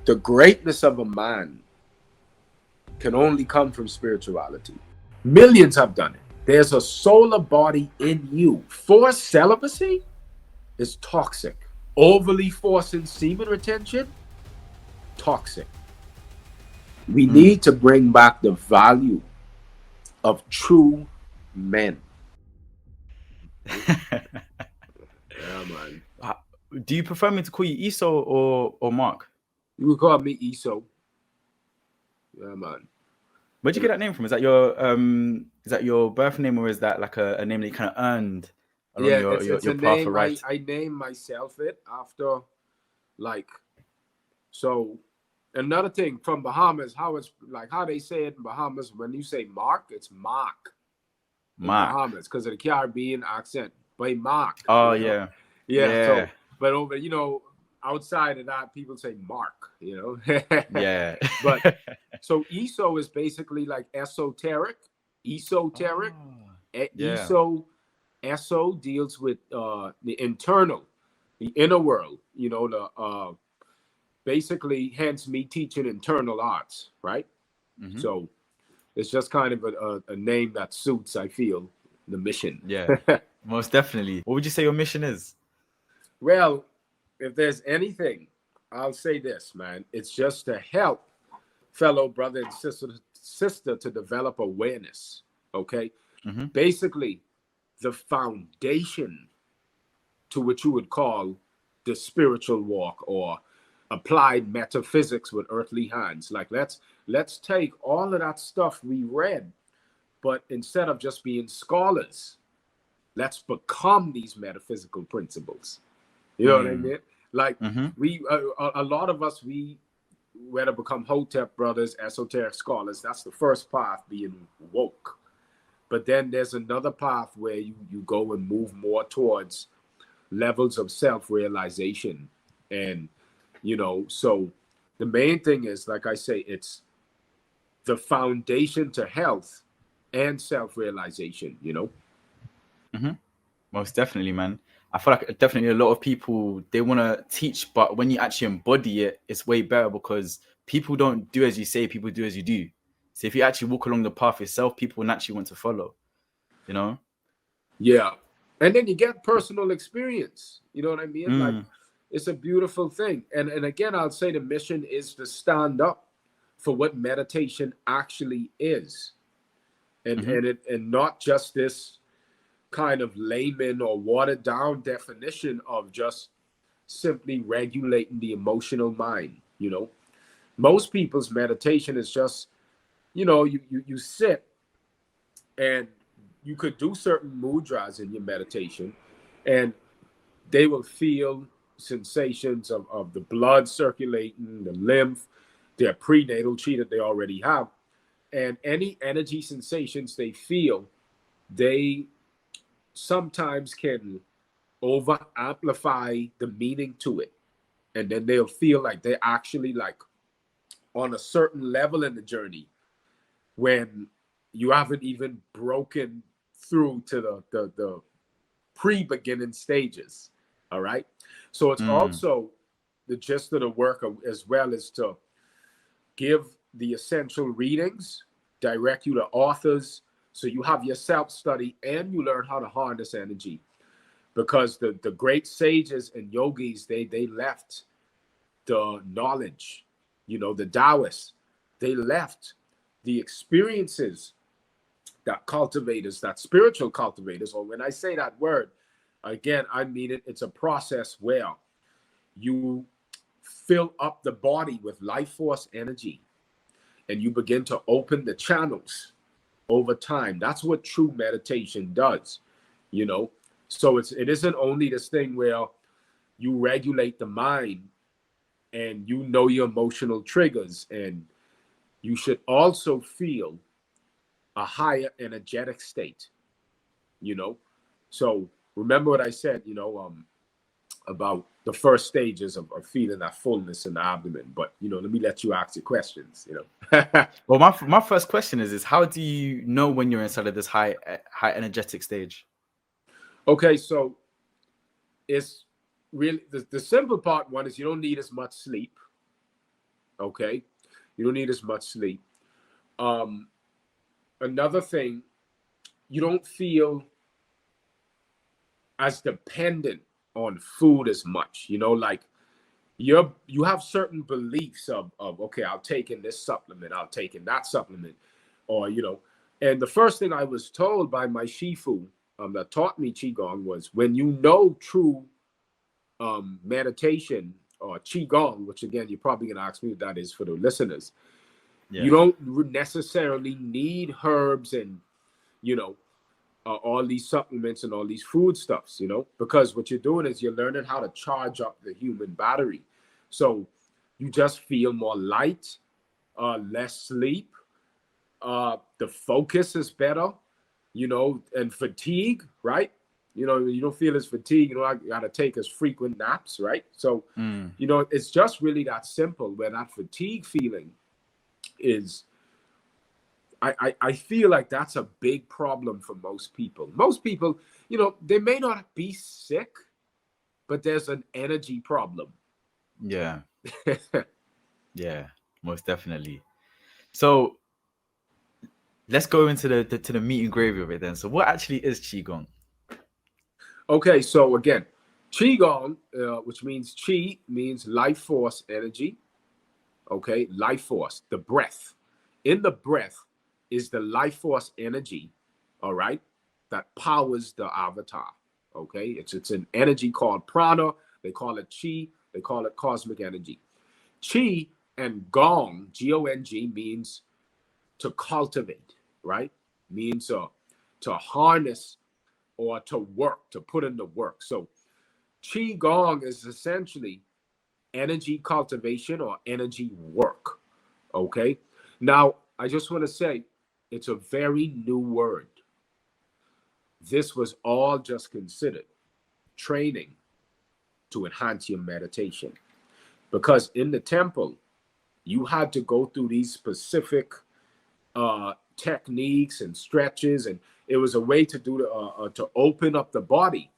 the greatness of a man can only come from spirituality. Millions have done it. There's a solar body in you. Forced celibacy is toxic. Overly forcing semen retention, toxic. We need to bring back the value of true men. Yeah, man. Do you prefer me to call you Iso or Mark? You would call me Iso. Yeah, man. Where'd you get that name from? Is that your birth name, or is that like a name that you kind of earned along Yeah, your it's a path name of life? I named myself it after, like, so another thing from Bahamas, how it's like how they say it in Bahamas, when you say Mark, it's Mark in Bahamas because of the Caribbean accent. By Mark. Oh, you know? yeah. Yeah. Yeah. So, but over, outside of that, people say Mark, Yeah. But so ESO is basically like esoteric. Esoteric. Yeah. ESO deals with the internal, the inner world, basically, hence me teaching internal arts, right? Mm-hmm. So it's just kind of a name that suits, I feel, the mission. Yeah, most definitely. What would you say your mission is? Well, if there's anything, I'll say this, man. It's just to help fellow brother and sister to develop awareness, okay? Mm-hmm. Basically, the foundation to what you would call the spiritual walk or applied metaphysics with earthly hands. Like let's take all of that stuff we read, but instead of just being scholars, let's become these metaphysical principles. You know what I mean? Like we a lot of us, we whether become Hotep brothers, esoteric scholars, that's the first path, being woke. But then there's another path where you go and move more towards levels of self-realization. And so the main thing is, like I say, it's the foundation to health and self-realization. Mm-hmm. Most definitely, man. I feel like definitely a lot of people, they want to teach, but when you actually embody it, it's way better because people don't do as you say, people do as you do. So if you actually walk along the path itself, people naturally want to follow, Yeah. And then you get personal experience. You know what I mean? Like, it's a beautiful thing. And again, I'll say the mission is to stand up for what meditation actually is. And not just this kind of layman or watered down definition of just simply regulating the emotional mind. Most people's meditation is just, you sit and you could do certain mudras in your meditation and they will feel sensations of the blood circulating, the lymph, their prenatal chi that they already have. And any energy sensations they feel, they sometimes can over amplify the meaning to it. And then they'll feel like they're actually like on a certain level in the journey when you haven't even broken through to the pre-beginning stages. All right. So it's also the gist of the work as well is to give the essential readings, direct you to authors, so you have your self-study and you learn how to harness energy. Because the great sages and yogis, they left the knowledge, the Taoists, they left the experiences that cultivators, that spiritual cultivators, or when I say that word, again, I mean it, it's a process where you fill up the body with life force energy and you begin to open the channels over time. That's what true meditation does, So it isn't only this thing where you regulate the mind and your emotional triggers, and you should also feel a higher energetic state, So remember what I said, about the first stages of feeling that fullness in the abdomen. But let me let you ask your questions. Well, my first question is how do you know when you're inside of this high energetic stage? Okay, so it's really the simple part. One is you don't need as much sleep. Okay, you don't need as much sleep. Another thing, you don't feel as dependent on food as much. You know, like you have certain beliefs of okay, I'll take in this supplement, I'll take in that supplement, or you know. And the first thing I was told by my shifu that taught me qigong was, when you know true meditation or qigong, which again you're probably gonna ask me what that is for the listeners. You don't necessarily need herbs and you know all these supplements and all these foodstuffs, you know, because what you're doing is you're learning how to charge up the human battery. So you just feel more light, less sleep, the focus is better, you know, and fatigue, right? You know, you don't feel as fatigued, you know, I got to take as frequent naps, right? So, you know, it's just really that simple, where that fatigue feeling is, I feel like that's a big problem for most people. Most people, you know, they may not be sick, but there's an energy problem. Yeah. Yeah, most definitely. So let's go into the to the meat and gravy of it then. So what actually is qigong? Okay, so again, Qigong, which means Qi means life force energy. Okay, life force, the breath. In the breath is the life force energy, all right, that powers the avatar. Okay, it's an energy called prana. They call it Qi. They call it cosmic energy. Qi and Gong, G-O-N-G, means to cultivate, right? Means to harness or to work, to put in the work. So Qi-Gong is essentially energy cultivation or energy work. Okay. Now, I just want to say it's a very new word. This was all just considered training to enhance your meditation. Because in the temple, you had to go through these specific techniques and stretches, and it was a way to do to open up the body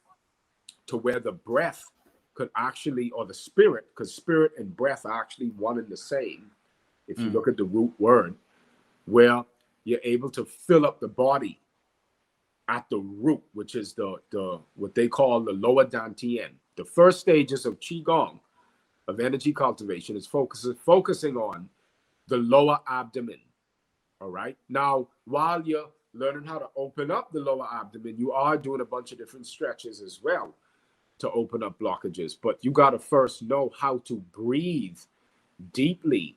to where the breath could actually, or the spirit, because spirit and breath are actually one and the same. If you look at the root word, where you're able to fill up the body at the root, which is the what they call the lower dantian. The first stages of qigong, of energy cultivation, is focusing on the lower abdomen. All right. Now, while you're learning how to open up the lower abdomen, you are doing a bunch of different stretches as well to open up blockages. But you got to first know how to breathe deeply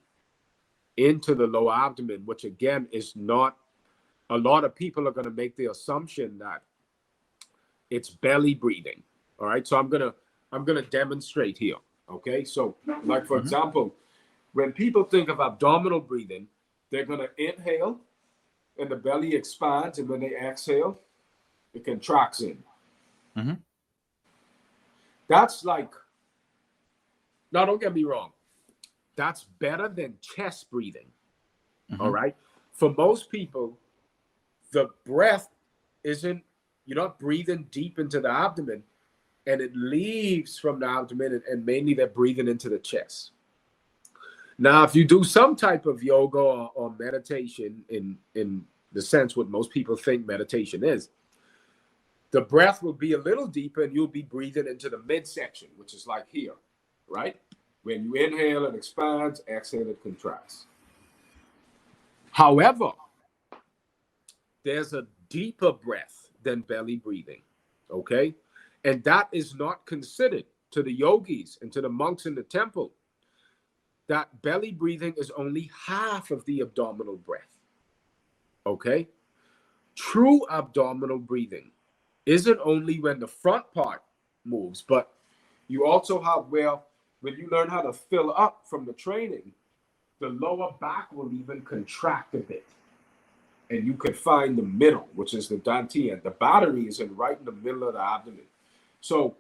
into the lower abdomen, which again is not, a lot of people are going to make the assumption that it's belly breathing. All right. So I'm going to demonstrate here. Okay. So like, for example, when people think of abdominal breathing, they're going to inhale and the belly expands. And when they exhale, it contracts in. That's like, now don't get me wrong, that's better than chest breathing. All right. For most people, the breath isn't, you're not breathing deep into the abdomen, and it leaves from the abdomen, and mainly they're breathing into the chest. Now, if you do some type of yoga or meditation in the sense what most people think meditation is, the breath will be a little deeper and you'll be breathing into the midsection, which is like here, right? When you inhale, it expands, exhale, it contracts. However, there's a deeper breath than belly breathing, okay? And that is not considered to the yogis and to the monks in the temple. That belly breathing is only half of the abdominal breath, okay? True abdominal breathing isn't only when the front part moves, but you also have where, when you learn how to fill up from the training, the lower back will even contract a bit. And you could find the middle, which is the dantian. The battery is right in the middle of the abdomen. So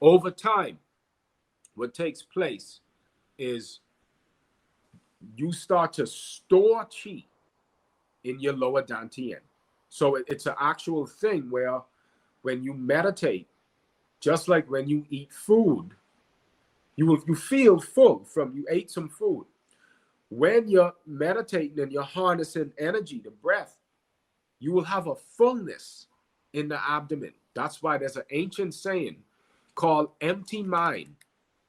over time, what takes place is you start to store qi in your lower dantian. So it's an actual thing where when you meditate, just like when you eat food, you feel full from, you ate some food. When you're meditating and you're harnessing energy, the breath, you will have a fullness in the abdomen. That's why there's an ancient saying called empty mind,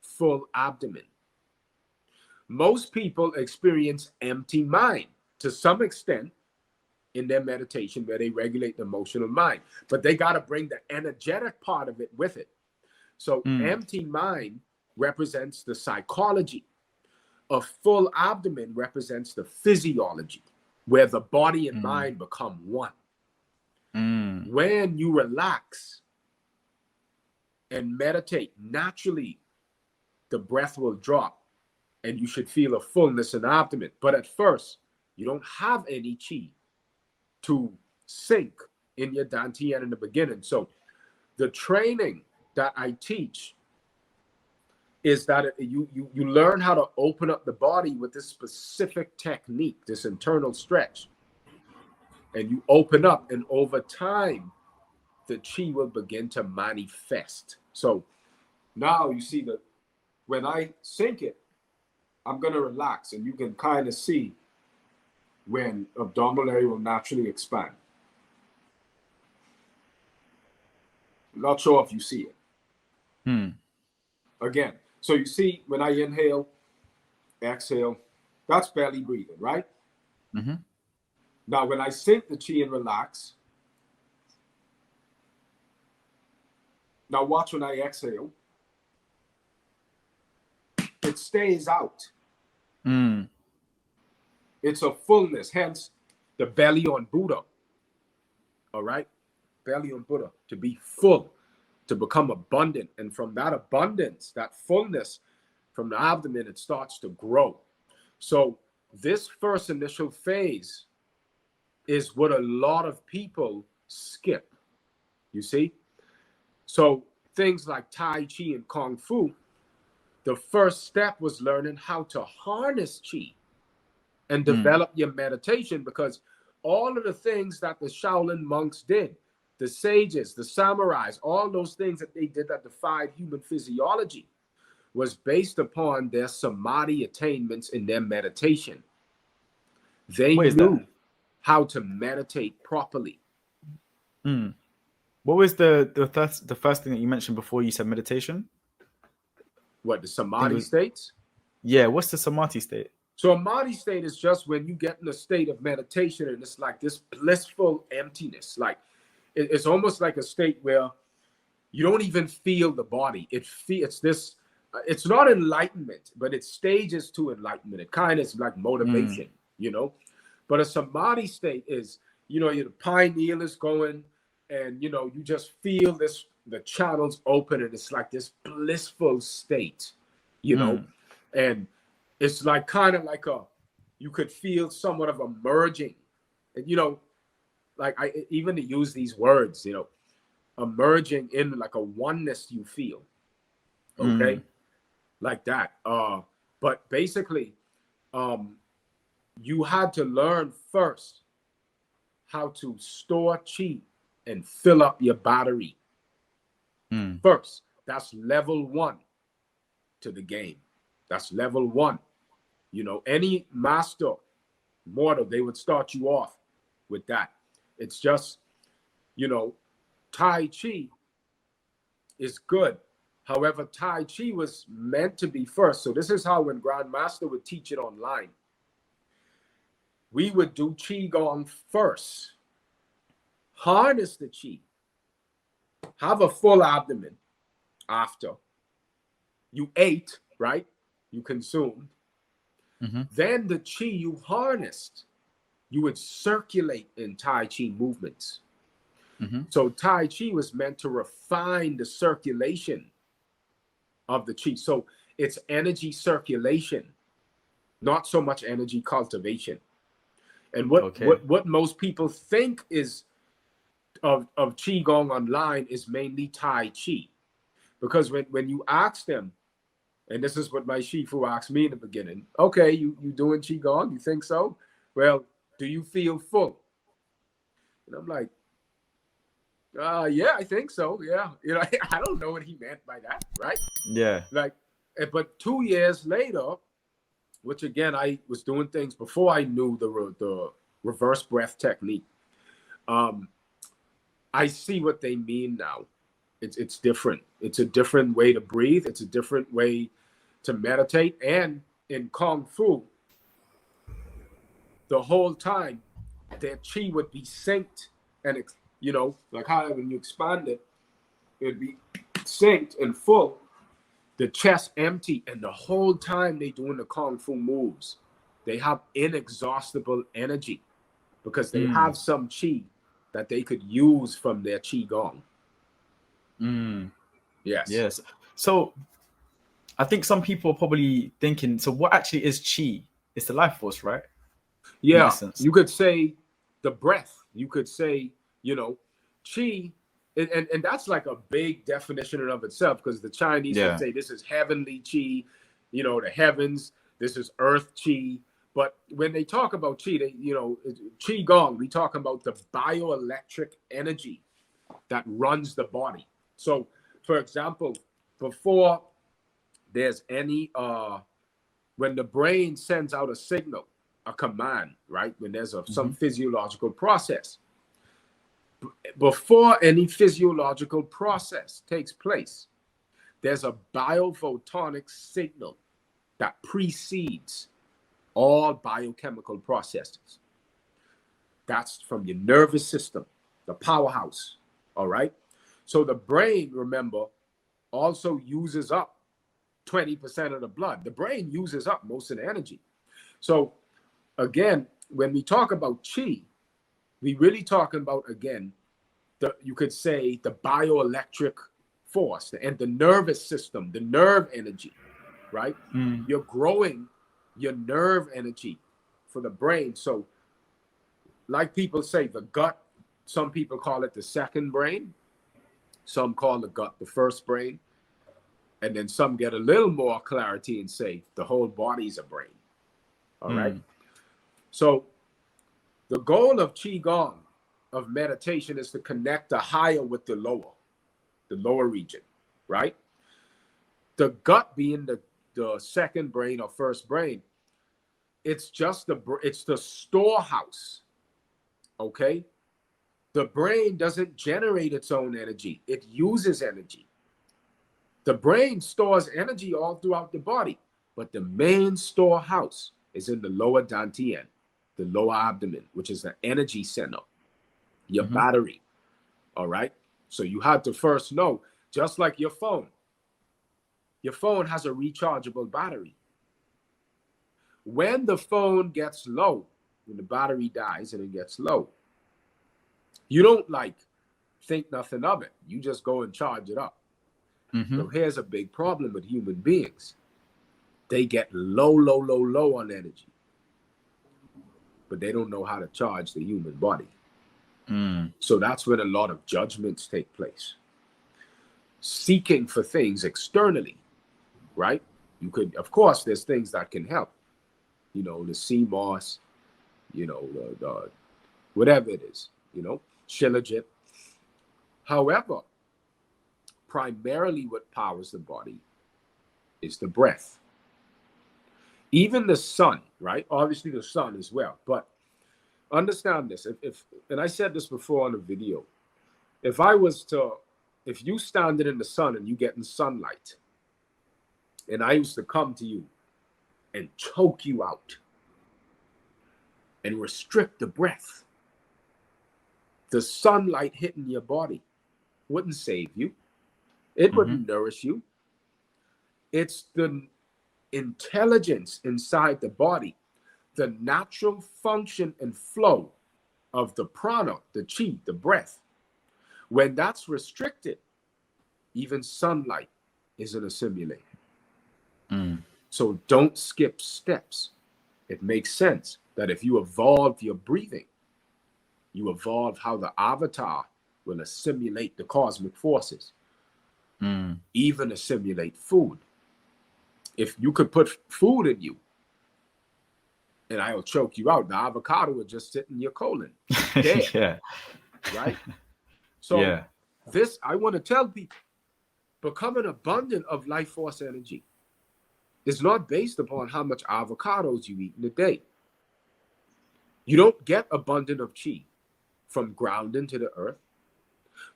full abdomen. Most people experience empty mind to some extent in their meditation where they regulate the emotional mind, but they got to bring the energetic part of it with it. So empty mind represents the psychology. A full abdomen represents the physiology, where the body and mind become one. When you relax and meditate, naturally, the breath will drop and you should feel a fullness in the abdomen. But at first, you don't have any chi to sink in your dantian in the beginning. So the training that I teach is that you learn how to open up the body with this specific technique, this internal stretch. And you open up, and over time, the chi will begin to manifest. So now you see that when I sink it, I'm going to relax, and you can kind of see when abdominal area will naturally expand. I'm not sure if you see it. Again, so you see when I inhale, exhale, that's belly breathing, right? Now, when I sink the chi and relax, now watch when I exhale, it stays out. It's a fullness, hence the belly on Buddha. All right? Belly on Buddha, to be full, to become abundant. And from that abundance, that fullness from the abdomen, it starts to grow. So this first initial phase is what a lot of people skip. You see? So things like Tai Chi and Kung Fu, the first step was learning how to harness Chi and develop your meditation, because all of the things that the Shaolin monks did, the sages, the samurais, all those things that they did that defied human physiology was based upon their samadhi attainments in their meditation. They knew how to meditate properly. What was the first thing that you mentioned before you said meditation? What, the samadhi states? Yeah, what's the samadhi state? So a samadhi state is just when you get in a state of meditation and it's like this blissful emptiness. Like it's almost like a state where you don't even feel the body. It's this, it's not enlightenment, but it's stages to enlightenment. It kind of is like motivation, you know? But a samadhi state is, you know, the pineal is going and, you know, you just feel this, the channels open and it's like this blissful state, you know? And it's like kind of like you could feel somewhat of a merging. And, you know, like even to use these words, you know, emerging in like a oneness you feel. Okay. Like that. But basically, you had to learn first how to store chi and fill up your battery. First, that's level 1 to the game. That's level 1. You know, any master mortal, they would start you off with that. It's just, you know, Tai Chi is good. However, Tai Chi was meant to be first. So this is how when Grandmaster would teach it online, we would do Qi-Gong first. Harness the Qi. Have a full abdomen after. You ate, right? You consumed. Then the Qi you harnessed, you would circulate in Tai Chi movements. So Tai Chi was meant to refine the circulation of the Qi. So it's energy circulation, not so much energy cultivation. And what most people think is of Qi-Gong online is mainly Tai Chi. Because when you ask them, and this is what my Shifu asked me in the beginning, okay, you doing Qi-Gong? You think so? Well, do you feel full? And I'm like, yeah, I think so. Yeah. You know, I don't know what he meant by that, right? Yeah. Like, but 2 years later, which again, I was doing things before I knew the reverse breath technique. I see what they mean now. It's different. It's a different way to breathe. It's a different way to meditate. And in Kung Fu, the whole time, their chi would be synced, and like how when you expand it, it'd be synced and full, the chest empty, and the whole time they doing the Kung Fu moves, they have inexhaustible energy because they have some chi that they could use from their Qi-Gong. Yes. So I think some people are probably thinking, so what actually is Qi? It's the life force, right? Yeah, you could say the breath. You could say, Qi, and that's like a big definition in of itself, because the Chinese would say this is heavenly Qi, the heavens, this is earth Qi. But when they talk about Qi, they, Qi-Gong, we talk about the bioelectric energy that runs the body. So, for example, before there's any, when the brain sends out a signal, a command, right? When there's some physiological process, before any physiological process takes place, there's a biophotonic signal that precedes all biochemical processes. That's from your nervous system, the powerhouse, all right? So the brain, remember, also uses up 20% of the blood. The brain uses up most of the energy. So again, when we talk about Qi, we really talking about, again, you could say the bioelectric force and the nervous system, the nerve energy, right? You're growing your nerve energy for the brain. So like people say, the gut, some people call it the second brain. Some call the gut the first brain. And then some get a little more clarity and say the whole body's a brain. All right. So the goal of Qi-Gong, of meditation, is to connect the higher with the lower region, right? The gut being the second brain or first brain, it's just it's the storehouse, okay? The brain doesn't generate its own energy. It uses energy. The brain stores energy all throughout the body, but the main storehouse is in the lower dantian, the lower abdomen, which is the energy center, your battery, all right? So you have to first know, just like your phone has a rechargeable battery. When the phone gets low, when the battery dies and it gets low, you don't think nothing of it. You just go and charge it up. So here's a big problem with human beings. They get low on energy, but they don't know how to charge the human body. So that's when a lot of judgments take place. Seeking for things externally, right? You could, of course, there's things that can help. The sea moss, the whatever it is, shilajit. However, primarily what powers the body is the breath. Even the sun, right? Obviously the sun as well. But understand this. And I said this before on a video. If you standing in the sun and you getting sunlight, and I used to come to you and choke you out and restrict the breath, the sunlight hitting your body wouldn't save you. It wouldn't nourish you. It's the intelligence inside the body, the natural function and flow of the prana, the chi, the breath. When that's restricted, even sunlight isn't assimilated. So don't skip steps. It makes sense that if you evolve your breathing, you evolve how the avatar will assimilate the cosmic forces, even assimilate food. If you could put food in you and I will choke you out, the avocado would just sit in your colon. Dead, right? So this, I want to tell people, becoming abundant of life force energy is not based upon how much avocados you eat in a day. You don't get abundant of Qi from grounding to the earth.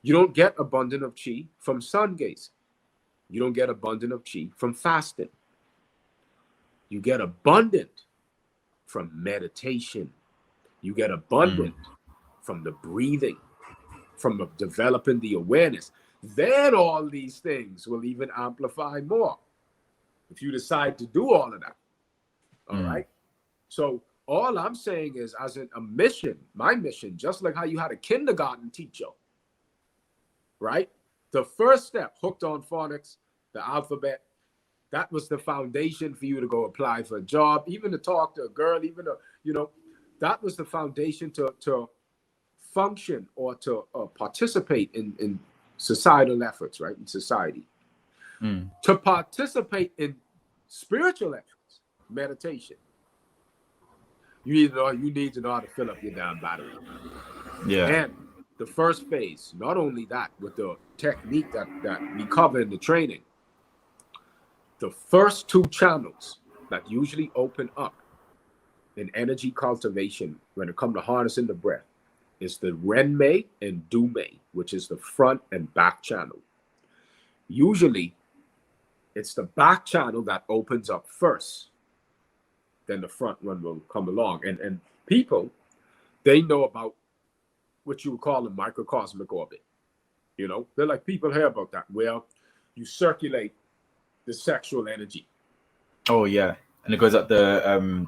You don't get abundant of Qi from sun gazing. You don't get abundant of Qi from fasting. You get abundant from meditation. You get abundant from the breathing, from developing the awareness. Then all these things will even amplify more if you decide to do all of that. All right. So all I'm saying is, as a mission, my mission, just like how you had a kindergarten teacher, right? The first step, hooked on phonics, the alphabet, that was the foundation for you to go apply for a job, even to talk to a girl, even to, you know, that was the foundation to function or to participate in societal efforts, right? In society. To participate in spiritual efforts, meditation, you need to know how to fill up your damn battery. Yeah. And the first phase, not only that, with the technique that we cover in the training, the first two channels that usually open up in energy cultivation when it comes to harnessing the breath is the Renmei and Dumei, which is the front and back channel. Usually, it's the back channel that opens up first. Then the front one will come along. And people, they know about what you would call a microcosmic orbit. You know, they're like, people hear about that. Well, you circulate the sexual energy. Oh yeah, and it goes up the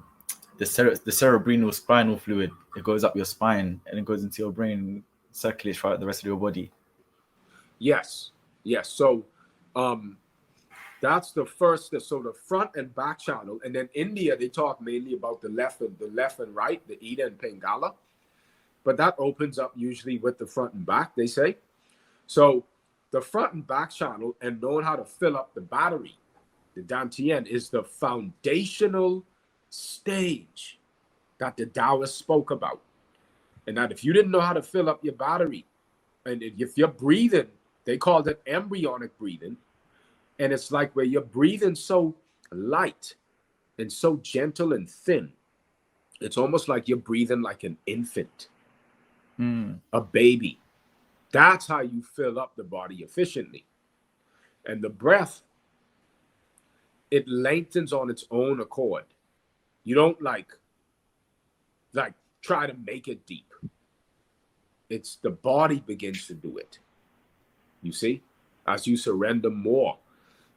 cerebral spinal fluid. It goes up your spine and it goes into your brain, circulates throughout the rest of your body. Yes. So, that's the first. So the front and back channel, and then India, they talk mainly about the left and right, the Ida and Pingala, but that opens up usually with the front and back, they say. So the front and back channel, and knowing how to fill up the battery, the dantian, is the foundational stage that the Taoists spoke about. And that if you didn't know how to fill up your battery, and if you're breathing, they called it embryonic breathing. And it's like where you're breathing so light and so gentle and thin. It's almost like you're breathing like an infant, a baby. That's how you fill up the body efficiently. And the breath, it lengthens on its own accord. You don't like try to make it deep. It's the body begins to do it. You see, as you surrender more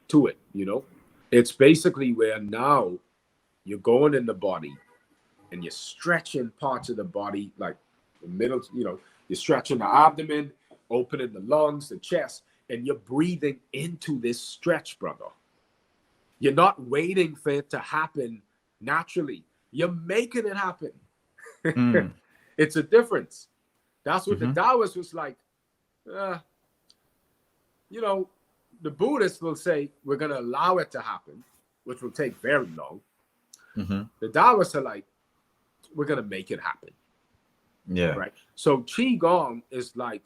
to it, you know, it's basically where now you're going in the body and you're stretching parts of the body, like the middle, you know, you're stretching the abdomen, opening the lungs, the chest, and you're breathing into this stretch, brother. You're not waiting for it to happen naturally. You're making it happen. It's a difference. That's what the Taoists was like. You know, the Buddhists will say, we're going to allow it to happen, which will take very long. The Taoists are like, we're going to make it happen. Yeah. Right. So Qi-Gong is like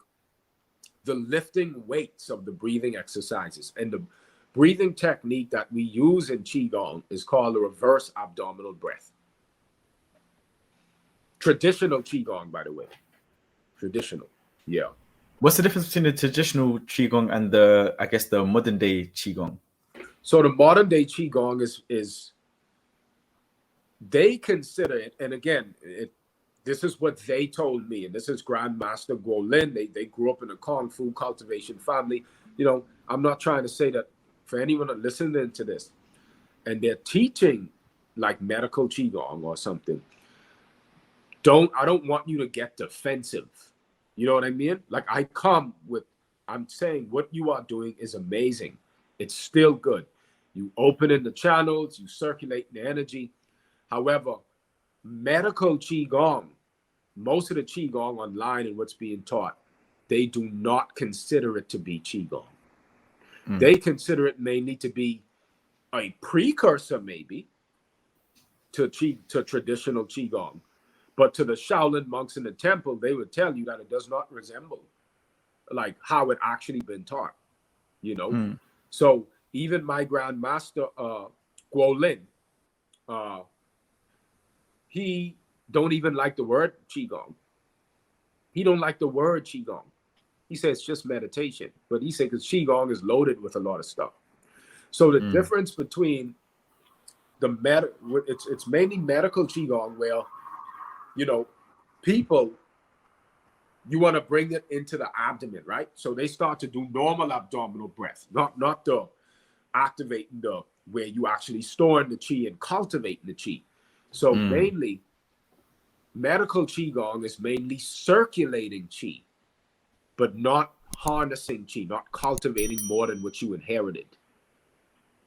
the lifting weights of the breathing exercises. And the breathing technique that we use in Qi-Gong is called the reverse abdominal breath. Traditional Qi-Gong, by the way. Traditional. Yeah. What's the difference between the traditional Qigong and the modern day Qigong? So the modern day Qigong is they consider it, and again, this is what they told me, and this is Grandmaster Guo Lin. They grew up in a Kung Fu cultivation family. You know, I'm not trying to say that for anyone listening to this, and they're teaching like medical Qigong or something. I don't want you to get defensive. You know what I mean? Like I'm saying what you are doing is amazing. It's still good. You open in the channels, you circulate the energy. However, medical Qigong, most of the Qigong online and what's being taught, they do not consider it to be Qigong. They consider it mainly to be a precursor maybe to traditional Qigong. But to the Shaolin monks in the temple, they would tell you that it does not resemble like how it actually been taught, you know? So even my grandmaster, Guo Lin, he don't even like the word Qigong. He don't like the word Qigong. He says it's just meditation. But he said because Qigong is loaded with a lot of stuff. So the difference between it's mainly medical Qigong where, you know, people, you want to bring it into the abdomen, right? So they start to do normal abdominal breath, not the activating the where you actually storing the Qi and cultivating the Qi. So mainly medical Qigong is mainly circulating Qi, but not harnessing Qi, not cultivating more than what you inherited.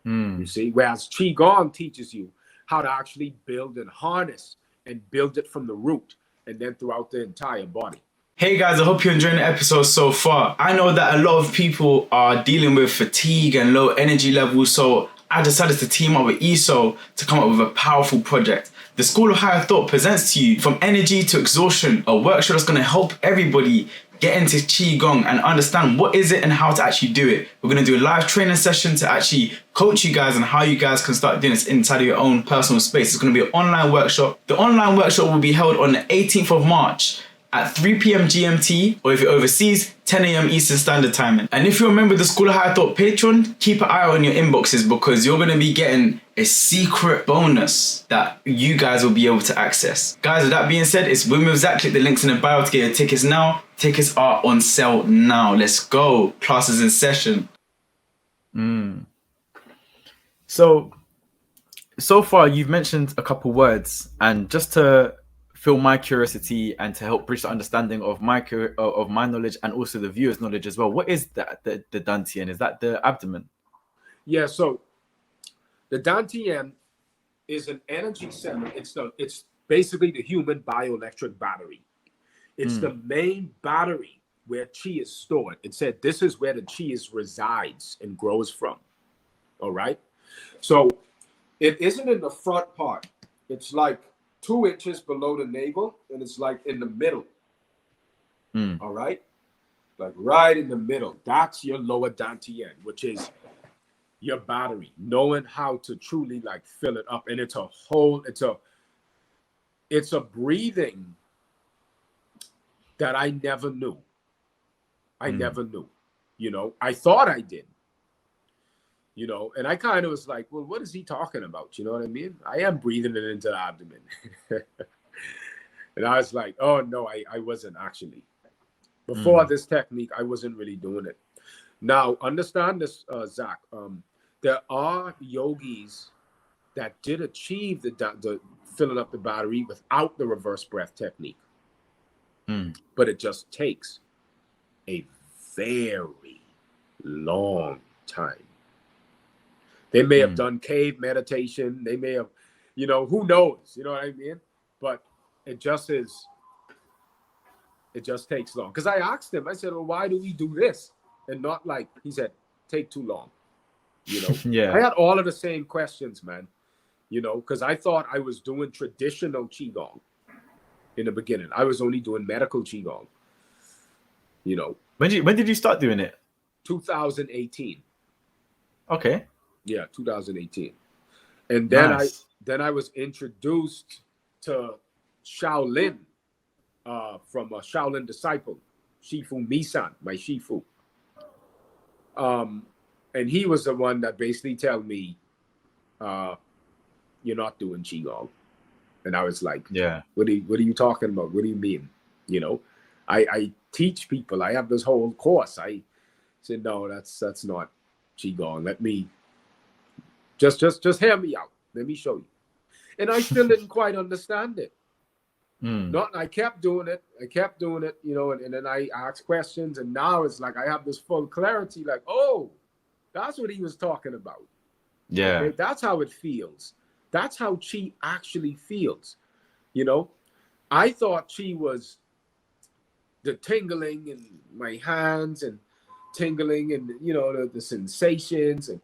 You see, whereas Qigong teaches you how to actually build and harness and build it from the root and then throughout the entire body. Hey guys, I hope you're enjoying the episode so far. I know that a lot of people are dealing with fatigue and low energy levels, so I decided to team up with ESO to come up with a powerful project. The School of Higher Thought presents to you From Energy to Exhaustion, a workshop that's going to help everybody get into Qi-Gong and understand what is it and how to actually do it. We're going to do a live training session to actually coach you guys on how you guys can start doing this inside of your own personal space. It's going to be an online workshop. The online workshop will be held on the 18th of March at 3 p.m. GMT, or if you're overseas, 10 a.m. Eastern Standard Time. And if you're a member of the School of Higher Thought Patreon, keep an eye on your inboxes because you're going to be getting a secret bonus that you guys will be able to access. Guys, with that being said, it's Win with Zach. Click the links in the bio to get your tickets now. Tickets are on sale now. Let's go. Classes in session. So far, you've mentioned a couple words, and just to fill my curiosity and to help bridge the understanding of my knowledge and also the viewers' knowledge as well. What is that? The dantian? Is that the abdomen? Yeah. So the dantian is an energy center. It's basically the human bioelectric battery. It's the main battery where Qi is stored. It said this is where the Qi resides and grows from. All right. So it isn't in the front part. It's like 2 inches below the navel, and it's like in the middle. All right, like right in the middle. That's your lower dantian, which is your battery. Knowing how to truly like fill it up, and it's a breathing that I never knew. You know, I thought I did. You know, and I kind of was like, well, what is he talking about? You know what I mean? I am breathing it into the abdomen. And I was like, oh, no, I wasn't actually. Before this technique, I wasn't really doing it. Now, understand this, Zach. There are yogis that did achieve the filling up the battery without the reverse breath technique. But it just takes a very long time. They may have done cave meditation. They may have, you know, who knows? You know what I mean? But it just takes long. Because I asked him, I said, well, why do we do this? And not like, he said, take too long. You know? Yeah. I had all of the same questions, man. You know, because I thought I was doing traditional Qigong in the beginning. I was only doing medical Qigong. You know. When did you start doing it? 2018. Okay. Yeah, 2018. And then nice. I was introduced to Shaolin from a Shaolin disciple, Shifu Misan, my Shifu. And he was the one that basically told me, you're not doing Qigong. And I was like, yeah, what are you talking about? What do you mean? You know, I teach people. I have this whole course. I said, no, that's not Qigong. Let me just hear me out. Let me show you. And I still didn't quite understand it. I kept doing it, you know, and then I asked questions, and now it's like I have this full clarity, like, oh, that's what he was talking about. Yeah. Okay? That's how it feels. That's how Qi actually feels. You know, I thought Qi was the tingling in my hands and tingling and, you know, the sensations, and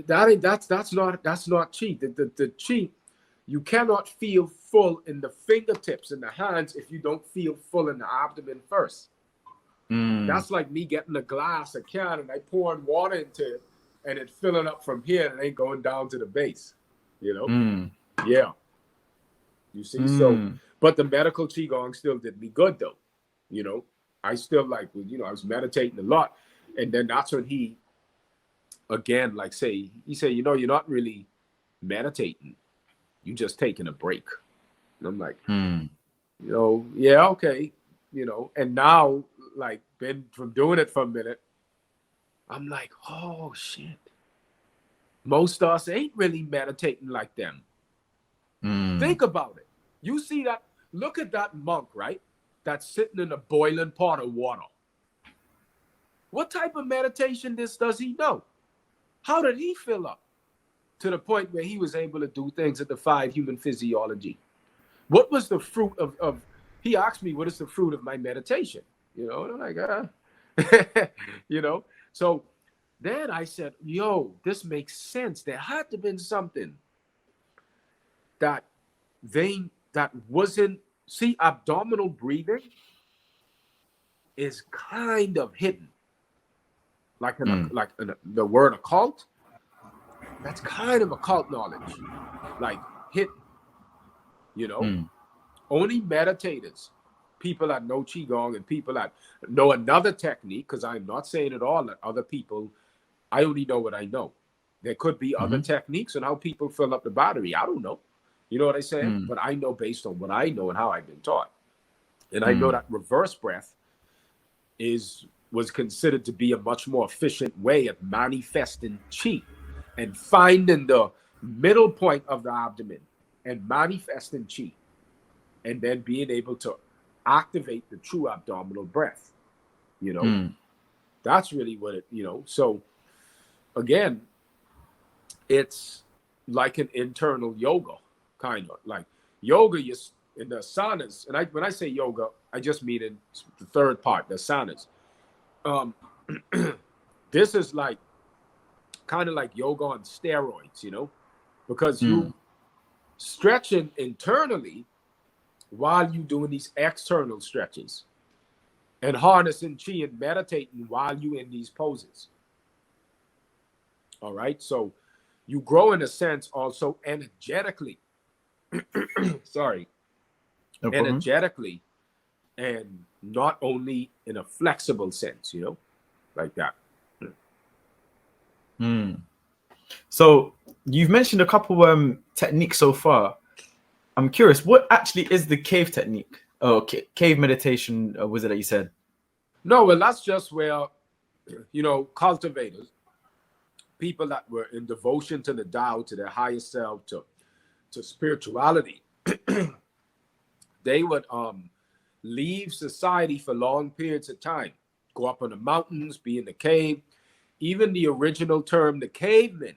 that's not Qi. The Qi, you cannot feel full in the fingertips and the hands if you don't feel full in the abdomen first. That's like me getting a glass, a can, and I pouring water into it, and it filling up from here and it ain't going down to the base. you know? Mm. Yeah. You see, so, Mm. but the medical Qigong still did me good though. You know, I still like, you know, I was meditating a lot. And then that's when he, again, like he said, you know, you're not really meditating. You just taking a break. And I'm like, Mm. you know, yeah, okay. You know, and now, like, been from doing it for a minute, I'm like, oh shit. Most of us ain't really meditating like them. Mm. Think about it. You see that? Look at that monk, right? That's sitting in a boiling pot of water. What type of meditation does he know? How did he fill up to the point where he was able to do things that defy human physiology? What was the fruit of he asked me, what is the fruit of my meditation? You know, and I'm like, you know. So then I said, yo, this makes sense. There had to have been something that that wasn't, see, abdominal breathing is kind of hidden. Like the word occult, that's kind of occult knowledge. Like hidden, you know. Mm. Only meditators, people that know Qigong and people that know another technique, because I'm not saying at all that other people, I only know what I know. There could be other techniques and how people fill up the battery. I don't know. You know what I say? Mm. But I know based on what I know and how I've been taught. And I know Mm. that reverse breath was considered to be a much more efficient way of manifesting Qi and finding the middle point of the abdomen and manifesting Qi, and then being able to activate the true abdominal breath. You know, Mm. that's really what it, you know. So again, it's like an internal yoga, kind of like yoga. You in the asanas, and when I say yoga, I just mean in the third part, the asanas. Um, this is like kind of like yoga on steroids, you know, because Mm. you stretching internally while you doing these external stretches and harnessing chi and meditating while you in these poses. All right. So you grow in a sense also energetically. Sorry, No problem. energetically, and not only in a flexible sense, you know, like that. Mm. So you've mentioned a couple techniques so far. I'm curious, what actually is the cave technique? Oh, cave meditation, was it that you said? No, well, that's just where, you know, cultivators, people that were in devotion to the Tao, to their higher self, to spirituality, they would leave society for long periods of time, go up in the mountains, be in the cave. Even the original term, the cavemen,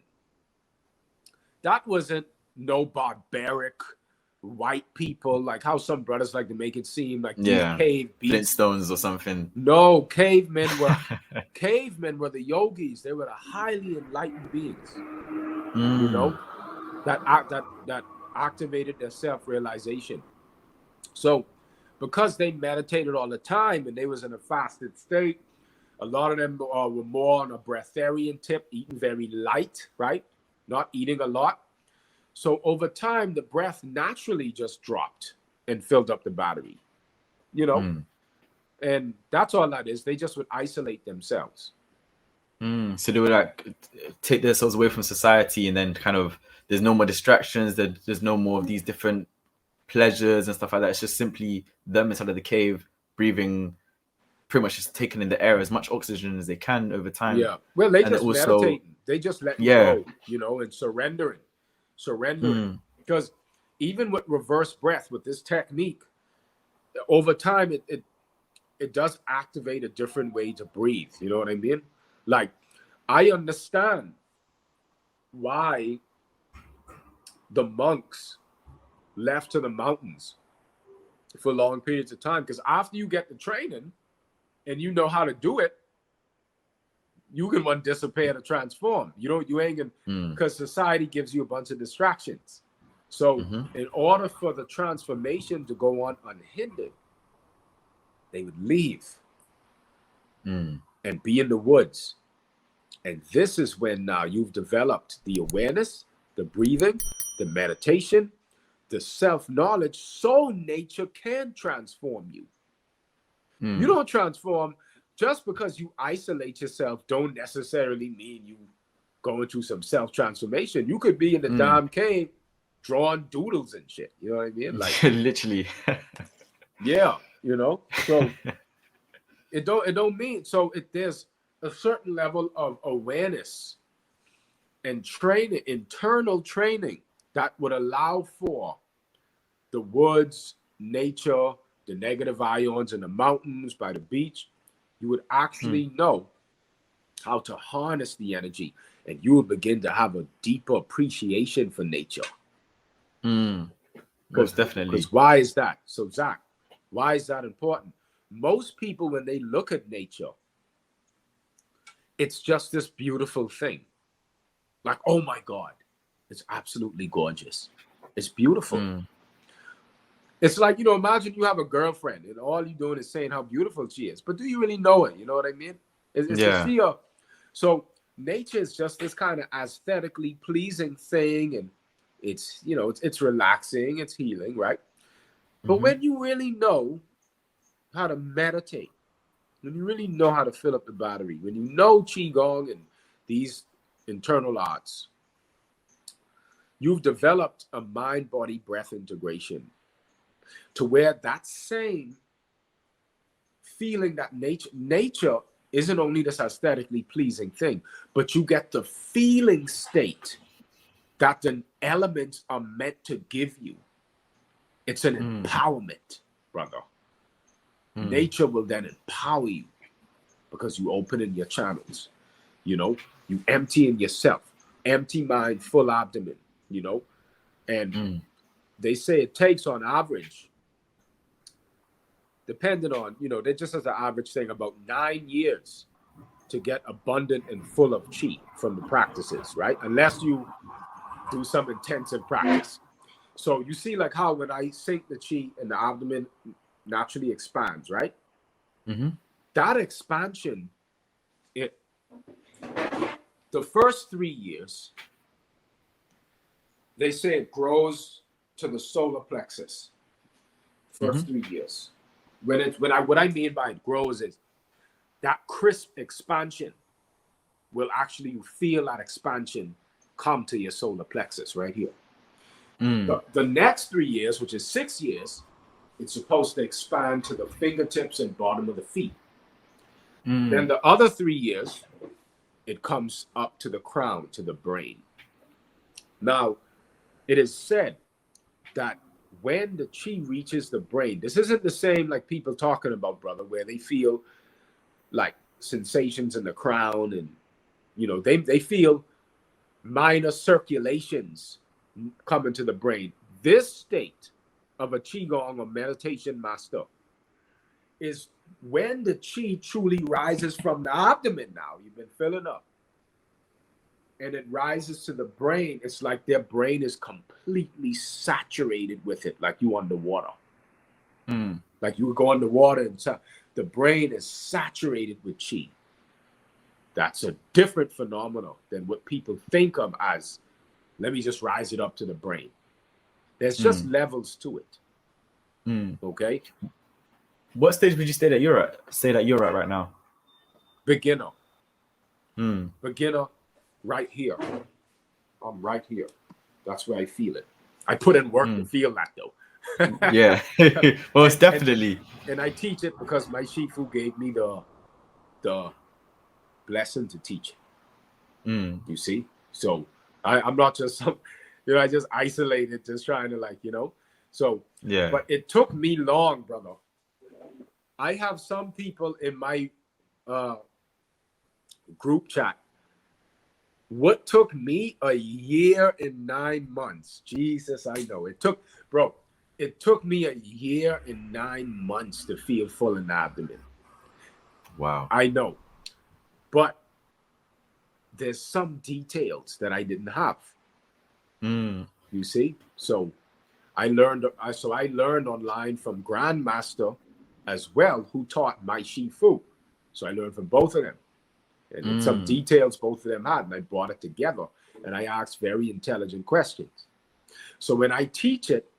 that wasn't no barbaric white people like how some brothers like to make it seem like these Yeah, cave beasts. Flintstones or something. No, cavemen were the yogis. They were the highly enlightened beings, you Mm. know, that activated their self-realization. So because they meditated all the time and they was in a fasted state, a lot of them were more on a breatharian tip, eating very light, right? Not eating a lot. So over time, the breath naturally just dropped and filled up the battery, you know? Mm. And that's all that is. They just would isolate themselves. Mm. So they would like take themselves away from society, and then kind of there's no more distractions. There's no more of these different pleasures and stuff like that. It's just simply them inside of the cave, breathing, pretty much just taking in the air as much oxygen as they can over time, Yeah. Well, they and just also, meditating. They just letting yeah. go, you know, and surrendering. Surrendering. Mm. Because even with reverse breath, with this technique, over time it does activate a different way to breathe. You know what I mean? Like, I understand why the monks left to the mountains for long periods of time. Because after you get the training and you know how to do it, you can one dissipate or transform. You ain't gonna, because society gives you a bunch of distractions. So in order for the transformation to go on unhindered, they would leave and be in the woods. And this is when now you've developed the awareness the breathing, the meditation, the self-knowledge, so nature can transform you. You don't transform just because you isolate yourself. Don't necessarily mean you going through some self-transformation. You could be in the damn cave drawing doodles and shit. You know what I mean? Like literally. yeah, you know. So it don't mean so. There's a certain level of awareness and training, internal training, that would allow for the woods, nature, the negative ions in the mountains, by the beach. You would actually know how to harness the energy, and you would begin to have a deeper appreciation for nature. Most definitely. Because why is that? So Zach, why is that important? Most people, when they look at nature, it's just this beautiful thing. Like, oh my God, it's absolutely gorgeous. It's beautiful. It's like, you know, imagine you have a girlfriend and all you're doing is saying how beautiful she is. But do you really know her? You know what I mean? It's so nature is just this kind of aesthetically pleasing thing, and it's, you know, it's relaxing, it's healing, right? But when you really know how to meditate, when you really know how to fill up the battery, when you know Qi-Gong and these internal arts, you've developed a mind-body-breath integration to where that same feeling that nature isn't only this aesthetically pleasing thing, but you get the feeling state that the elements are meant to give you. It's an empowerment, brother. Nature will then empower you because you open in your channels. You know, you empty in yourself, empty mind, full abdomen, you know, and they say it takes on average, depending on, you know, they just as an average thing, about 9 years to get abundant and full of chi from the practices, right? Unless you do some intensive practice. So you see like how when I sink the chi and the abdomen naturally expands, right? That expansion, the first 3 years, they say it grows to the solar plexus. First 3 years. What I mean by it grows is that crisp expansion will actually, you feel that expansion come to your solar plexus right here. The next 3 years, which is 6 years, it's supposed to expand to the fingertips and bottom of the feet. Then the other 3 years, it comes up to the crown, to the brain. Now, it is said that when the chi reaches the brain, this isn't the same like people talking about, brother, where they feel like sensations in the crown and, you know, they feel minor circulations coming to the brain. This state of a Qigong or meditation master is when the chi truly rises from the abdomen. Now you've been filling up and it rises to the brain. It's like their brain is completely saturated with it, like you underwater. Like you would go underwater and the brain is saturated with chi. That's a different phenomenon than what people think of as, let me just rise it up to the brain. There's just levels to it. Okay. What stage would you say that you're at right now? Beginner. Beginner, right here. I'm right here. That's where I feel it. I put in work to feel that though. Yeah. Well, it's definitely. And I teach it because my Shifu gave me the blessing to teach it. You see? So I'm not just some, you know, I just isolated, just trying to like, you know. So yeah. But it took me long, brother. I have some people in my group chat. What took me a year and 9 months? Jesus, I know. It took me a year and 9 months to feel full in the abdomen. Wow. I know. But there's some details that I didn't have. You see? So I learned online from Grandmaster as well, who taught my Shifu. So I learned from both of them. And some details both of them had, and I brought it together. and I ask very intelligent questions. So when I teach it,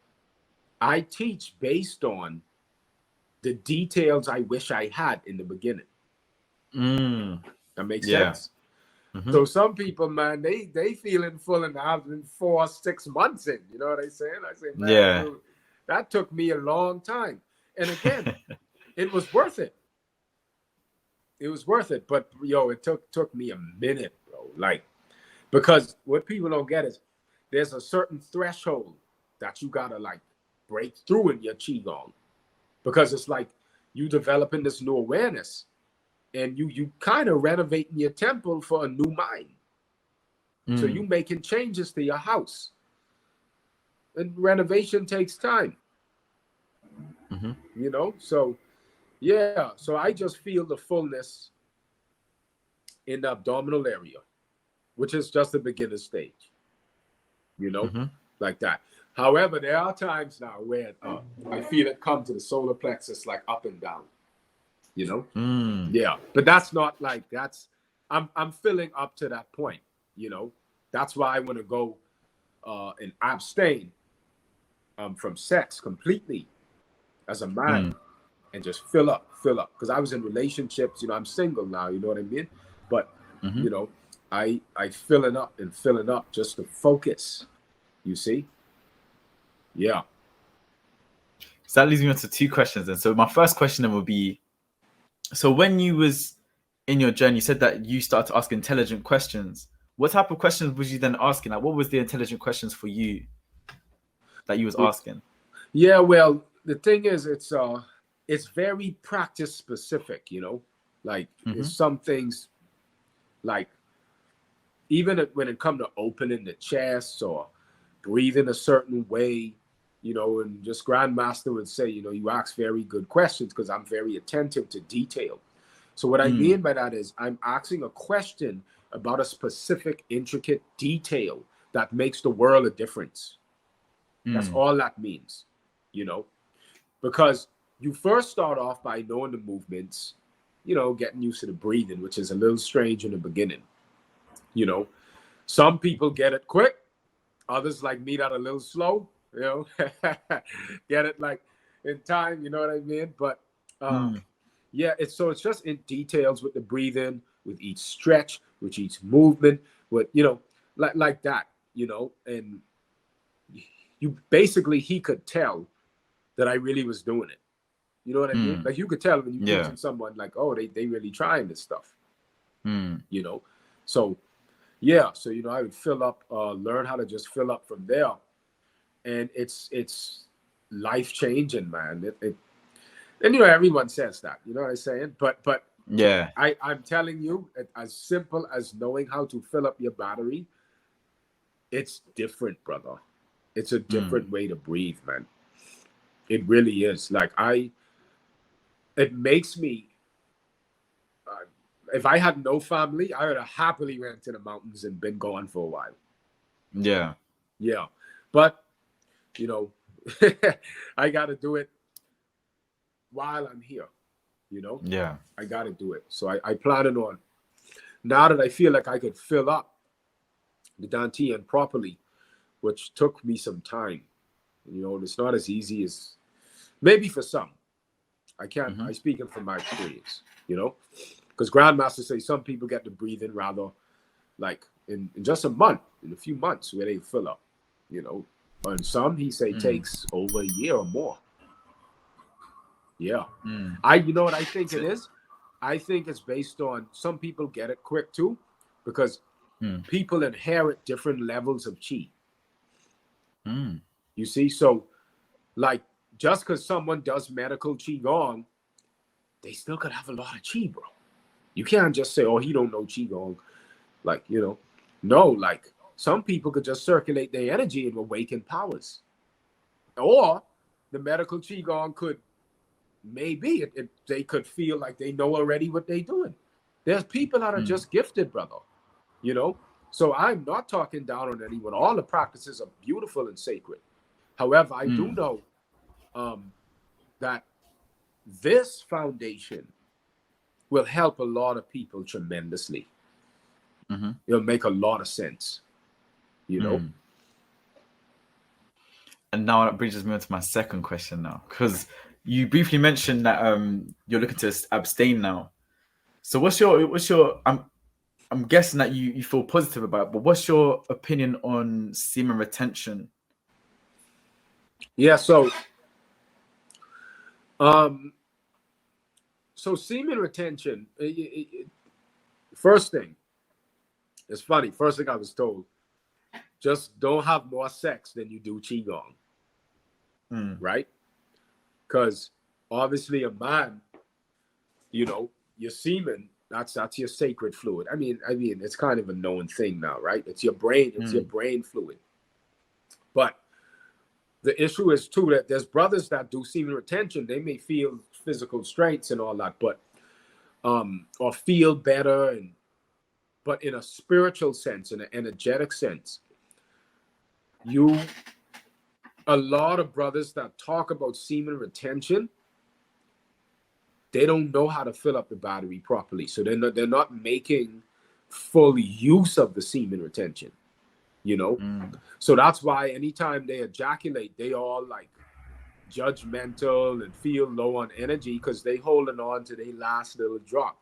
I teach based on the details I wish I had in the beginning. That makes sense. So some people, man, they feeling full and I've been 4-6 months in. You know what I'm saying? I say, man, dude, that took me a long time. And again, it was worth it. It was worth it. But yo, it took me a minute, bro. Like, because what people don't get is there's a certain threshold that you gotta like break through in your Qigong. Because it's like you developing this new awareness. And you kind of renovating your temple for a new mind. So you making changes to your house. And renovation takes time. You know? So, yeah. So I just feel the fullness in the abdominal area, which is just the beginner stage. You know? Like that. However, there are times now where I feel it come to the solar plexus like up and down. You know? Yeah, but that's not like I'm filling up to that point, you know. That's why I want to go and abstain from sex completely as a man and just fill up because I was in relationships, you know. I'm single now, you know what I mean, but you know, I filling up just to focus, you see. Yeah, so that leads me on to 2 questions then. So my first question then would be, so when you was in your journey, you said that you started to ask intelligent questions. What type of questions was you then asking? Like, what was the intelligent questions for you that you was asking? Yeah, well, the thing is, it's very practice specific, you know. Like, it's some things, like, even when it comes to opening the chest or breathing a certain way, you know, and just Grandmaster would say, you know, you ask very good questions because I'm very attentive to detail. So what I mean by that is I'm asking a question about a specific intricate detail that makes the world a difference. That's all that means, you know, because you first start off by knowing the movements, you know, getting used to the breathing, which is a little strange in the beginning. You know, some people get it quick. Others like me that are a little slow, you know, get it like in time, you know what I mean? But yeah, it's just in details with the breathing, with each stretch, with each movement, with, you know, like that, you know, and you basically, he could tell that I really was doing it. You know what I mean? Like you could tell when you're teaching someone like, oh, they really trying this stuff, you know? So yeah, so, you know, I would fill up, learn how to just fill up from there. And it's life-changing, man. And, you know, everyone says that, you know what I'm saying? But yeah, I'm telling you, as simple as knowing how to fill up your battery, it's different, brother. It's a different way to breathe, man. It really is. Like it makes me, if I had no family, I would have happily went to the mountains and been gone for a while. Yeah. Yeah. But, you know, I got to do it while I'm here, you know? Yeah. I got to do it. So I plan it on. Now that I feel like I could fill up the dantian properly, which took me some time, you know, it's not as easy as maybe for some. I can't, I speaking from my experience, you know? Because grandmasters say some people get to breathe in rather like in just a month, in a few months where they fill up, you know. And some, he say, takes over a year or more. Yeah. You know what I think it is? I think it's based on, some people get it quick too, because people inherit different levels of Qi. You see? So like, just because someone does medical Qigong, they still could have a lot of Qi, bro. You can't just say, oh, he don't know Qigong. Like, you know, no, like some people could just circulate their energy and awaken powers. Or the medical Qigong could, maybe they could feel like they know already what they're doing. There's people that are just gifted, brother, you know? So I'm not talking down on anyone. All the practices are beautiful and sacred. However, I do know that this foundation will help a lot of people tremendously. It'll make a lot of sense. you know. And now that brings me on to my second question now, because you briefly mentioned that you're looking to abstain now. So what's your I'm guessing that you feel positive about it, but what's your opinion on semen retention? Yeah, so semen retention, first thing, it's funny, first thing I was told, just don't have more sex than you do Qigong, right? Because obviously a man, you know, your semen, that's your sacred fluid. I mean, it's kind of a known thing now, right? It's your brain, your brain fluid. But the issue is too that there's brothers that do semen retention. They may feel physical strengths and all that, but or feel better, but in a spiritual sense, in an energetic sense, a lot of brothers that talk about semen retention, they don't know how to fill up the battery properly. So they're not making full use of the semen retention, you know? So that's why anytime they ejaculate, they all like judgmental and feel low on energy because they holding on to their last little drop.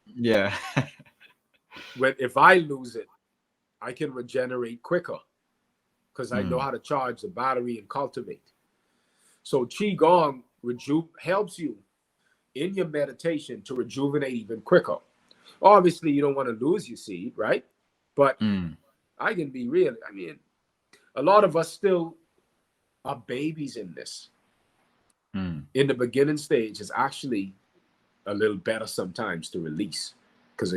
Yeah. If I lose it, I can regenerate quicker because I know how to charge the battery and cultivate. So Qi-Gong helps you in your meditation to rejuvenate even quicker. Obviously, you don't want to lose your seed, right? But I can be real. I mean, a lot of us still are babies in this. In the beginning stage is actually a little better sometimes to release because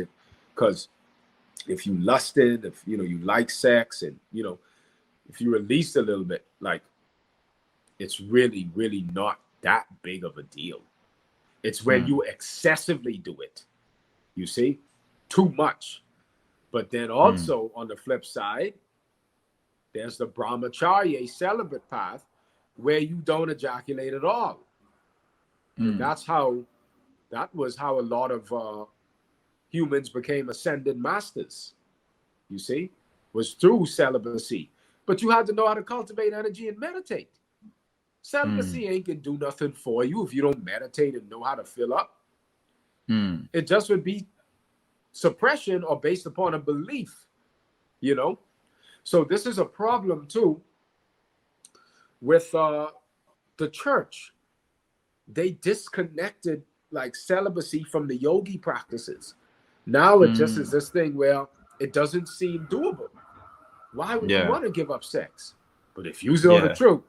if you lusted, if you like sex, and if you release a little bit, like it's really, really not that big of a deal. It's when you excessively do it, you see, too much. But then also on the flip side, there's the brahmacharya celibate path where you don't ejaculate at all. And that was how a lot of humans became ascended masters, you see, was through celibacy. But you had to know how to cultivate energy and meditate. Celibacy ain't gonna do nothing for you if you don't meditate and know how to fill up. It just would be suppression or based upon a belief, So this is a problem too with the church. They disconnected like celibacy from the yogi practices. Now it just is this thing where it doesn't seem doable. Why would you want to give up sex? But if you know the truth,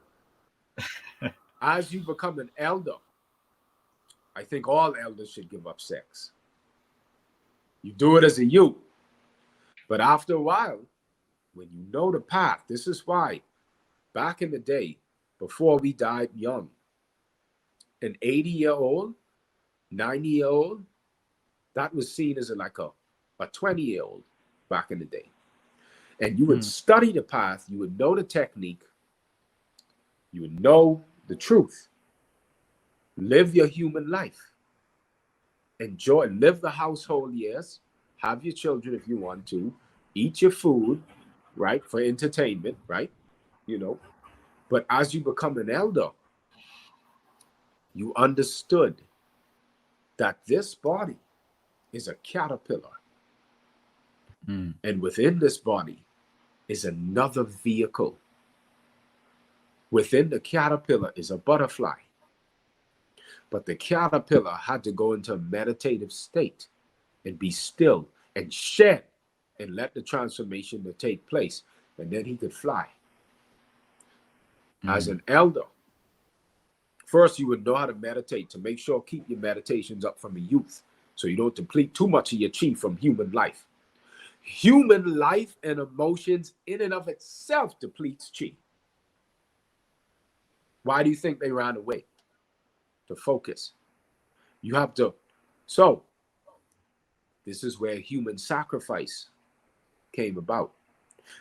as you become an elder, I think all elders should give up sex. You do it as a youth. But after a while, when you know the path, this is why back in the day, before we died young, an 80-year-old, 90-year-old, that was seen as like a 20-year-old back in the day. And you would study the path, you would know the technique, you would know the truth. Live your human life. Enjoy, live the household years, have your children if you want to, eat your food, right, for entertainment, right, But as you become an elder, you understood that this body is a caterpillar. And within this body is another vehicle. Within the caterpillar is a butterfly. But the caterpillar had to go into a meditative state and be still and shed and let the transformation to take place. And then he could fly. As an elder, first you would know how to meditate to make sure keep your meditations up from the youth so you don't deplete too much of your chi from human life. Human life and emotions in and of itself depletes chi. Why do you think they ran away? To focus. You have to. So, this is where human sacrifice came about.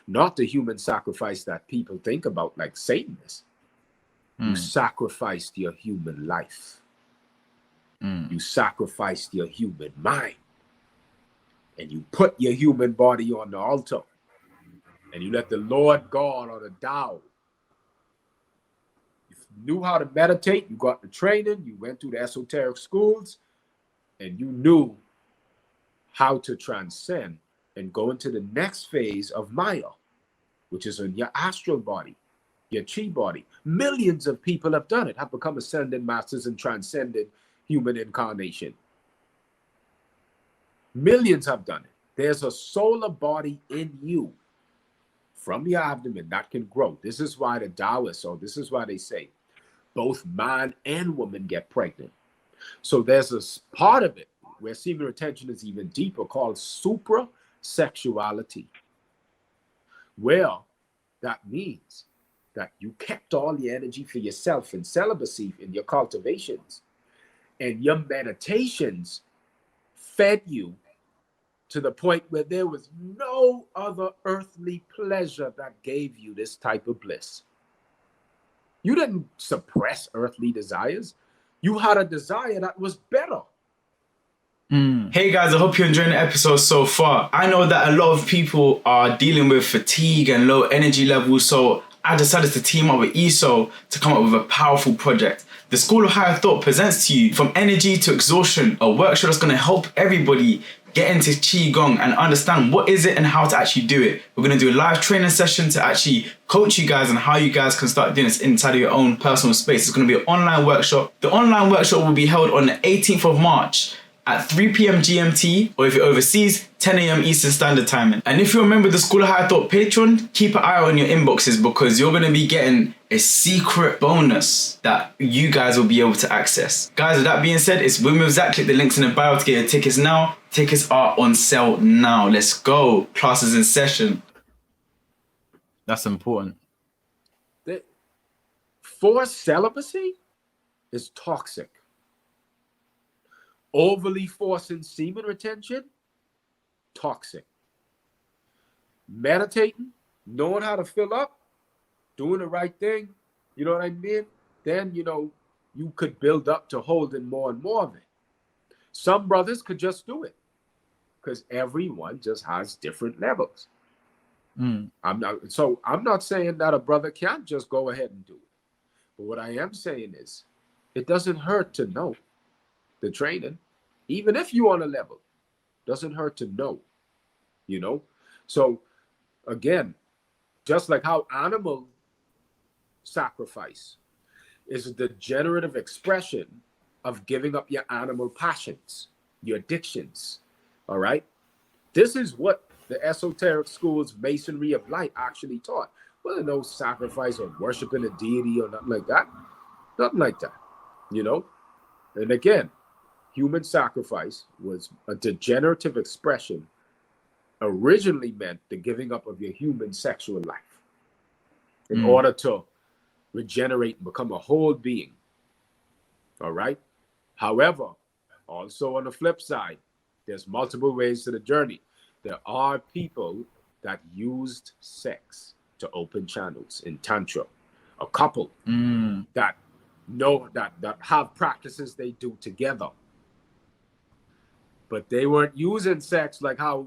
Not the human sacrifice that people think about, like Satanists. You sacrificed your human life. You sacrificed your human mind. And you put your human body on the altar. and you let the Lord God or the Tao, you knew how to meditate, you got the training, you went through the esoteric schools, and you knew how to transcend and go into the next phase of Maya, which is in your astral body, your chi body. Millions of people have done it, have become ascended masters and transcended human incarnation. Millions have done it. There's a solar body in you from your abdomen that can grow. This is why the Taoists, or this is why they say both man and woman get pregnant. So there's a part of it where semen retention is even deeper, called suprasexuality, where that means that you kept all the energy for yourself in celibacy, in your cultivations, and your meditations fed you to the point where there was no other earthly pleasure that gave you this type of bliss. You didn't suppress earthly desires. You had a desire that was better. Hey guys, I hope you're enjoying the episode so far. I know that a lot of people are dealing with fatigue and low energy levels, so I decided to team up with ESO to come up with a powerful project. The School of Higher Thought presents to you From Energy to Exhaustion, a workshop that's going to help everybody get into Qi-Gong and understand what is it and how to actually do it. We're going to do a live training session to actually coach you guys on how you guys can start doing this inside of your own personal space. It's going to be an online workshop. The online workshop will be held on the 18th of March at 3 p.m. GMT, or if you're overseas, 10 a.m. Eastern Standard Time. And if you're a member of the School of Higher Thought Patreon, keep an eye out on your inboxes because you're going to be getting a secret bonus that you guys will be able to access. Guys, with that being said, it's Win with Zach. Click the links in the bio to get your tickets now. Tickets are on sale now. Let's go. Classes in session. That's important. Forced celibacy is toxic. Overly forcing semen retention, toxic. Meditating, knowing how to fill up, doing the right thing, you know what I mean? Then, you know, you could build up to holding more and more of it. Some brothers could just do it because everyone just has different levels. I'm not saying that a brother can't just go ahead and do it. But what I am saying is it doesn't hurt to know the training, even if you're on a level, doesn't hurt to know, you know? So again, just like how animal sacrifice is a degenerative expression of giving up your animal passions, your addictions, all right? This is what the esoteric schools, Masonry of Light actually taught. Well, there's no sacrifice or worshiping a deity or nothing like that. Nothing like that, you know? And again, human sacrifice was a degenerative expression originally meant the giving up of your human sexual life in order to regenerate and become a whole being. All right. However, also on the flip side, there's multiple ways to the journey. There are people that used sex to open channels in Tantra, a couple that know that have practices they do together. But they weren't using sex like how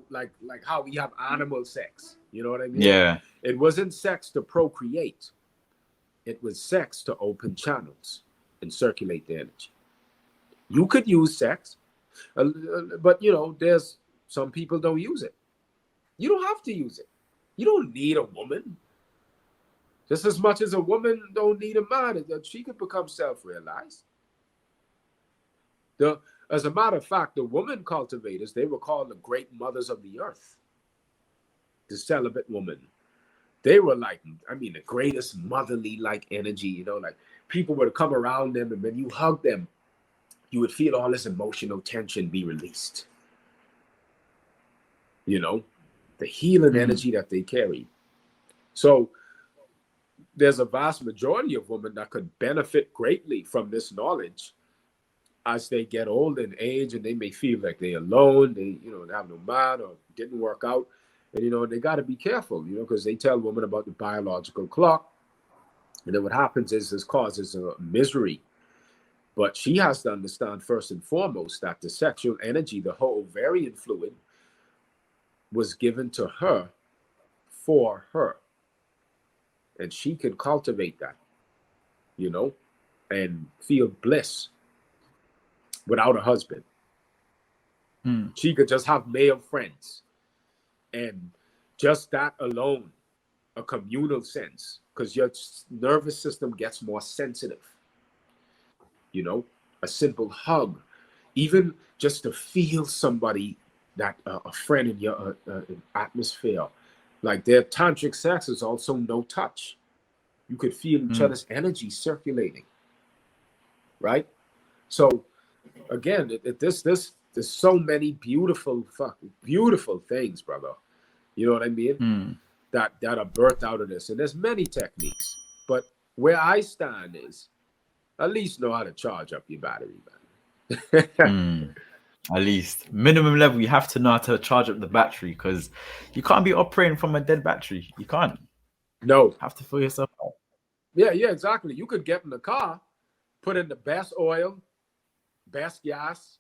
we have animal sex. You know what I mean? Yeah. It wasn't sex to procreate. It was sex to open channels and circulate the energy. You could use sex, but you know, there's some people don't use it. You don't have to use it. You don't need a woman. Just as much as a woman don't need a man, that she could become self-realized. As a matter of fact, the woman cultivators, they were called the great mothers of the earth. The celibate woman. They were like, I mean, the greatest motherly like energy, you know, like people would come around them and when you hug them, you would feel all this emotional tension be released. You know, the healing energy that they carry. So there's a vast majority of women that could benefit greatly from this knowledge as they get old in age, and they may feel like they're alone, they, you know, they have no man or didn't work out. And, you know, they got to be careful, you know, because they tell women about the biological clock. And then what happens is this causes a misery. But she has to understand first and foremost that the sexual energy, the whole ovarian fluid, was given to her for her. And she can cultivate that, you know, and feel bliss without a husband. She could just have male friends, and just that alone, a communal sense, because your nervous system gets more sensitive. You know, a simple hug, even just to feel somebody, that a friend in your atmosphere, like their tantric sex is also no touch. You could feel each other's energy circulating, right? So again, there's so many beautiful things, brother. You know what I mean? That are birthed out of this, and there's many techniques. But where I stand is, at least know how to charge up your battery, man. At least minimum level, you have to know how to charge up the battery, because you can't be operating from a dead battery. You can't. No, you have to fill yourself up. Yeah, exactly. You could get in the car, put in the best oil, best gas,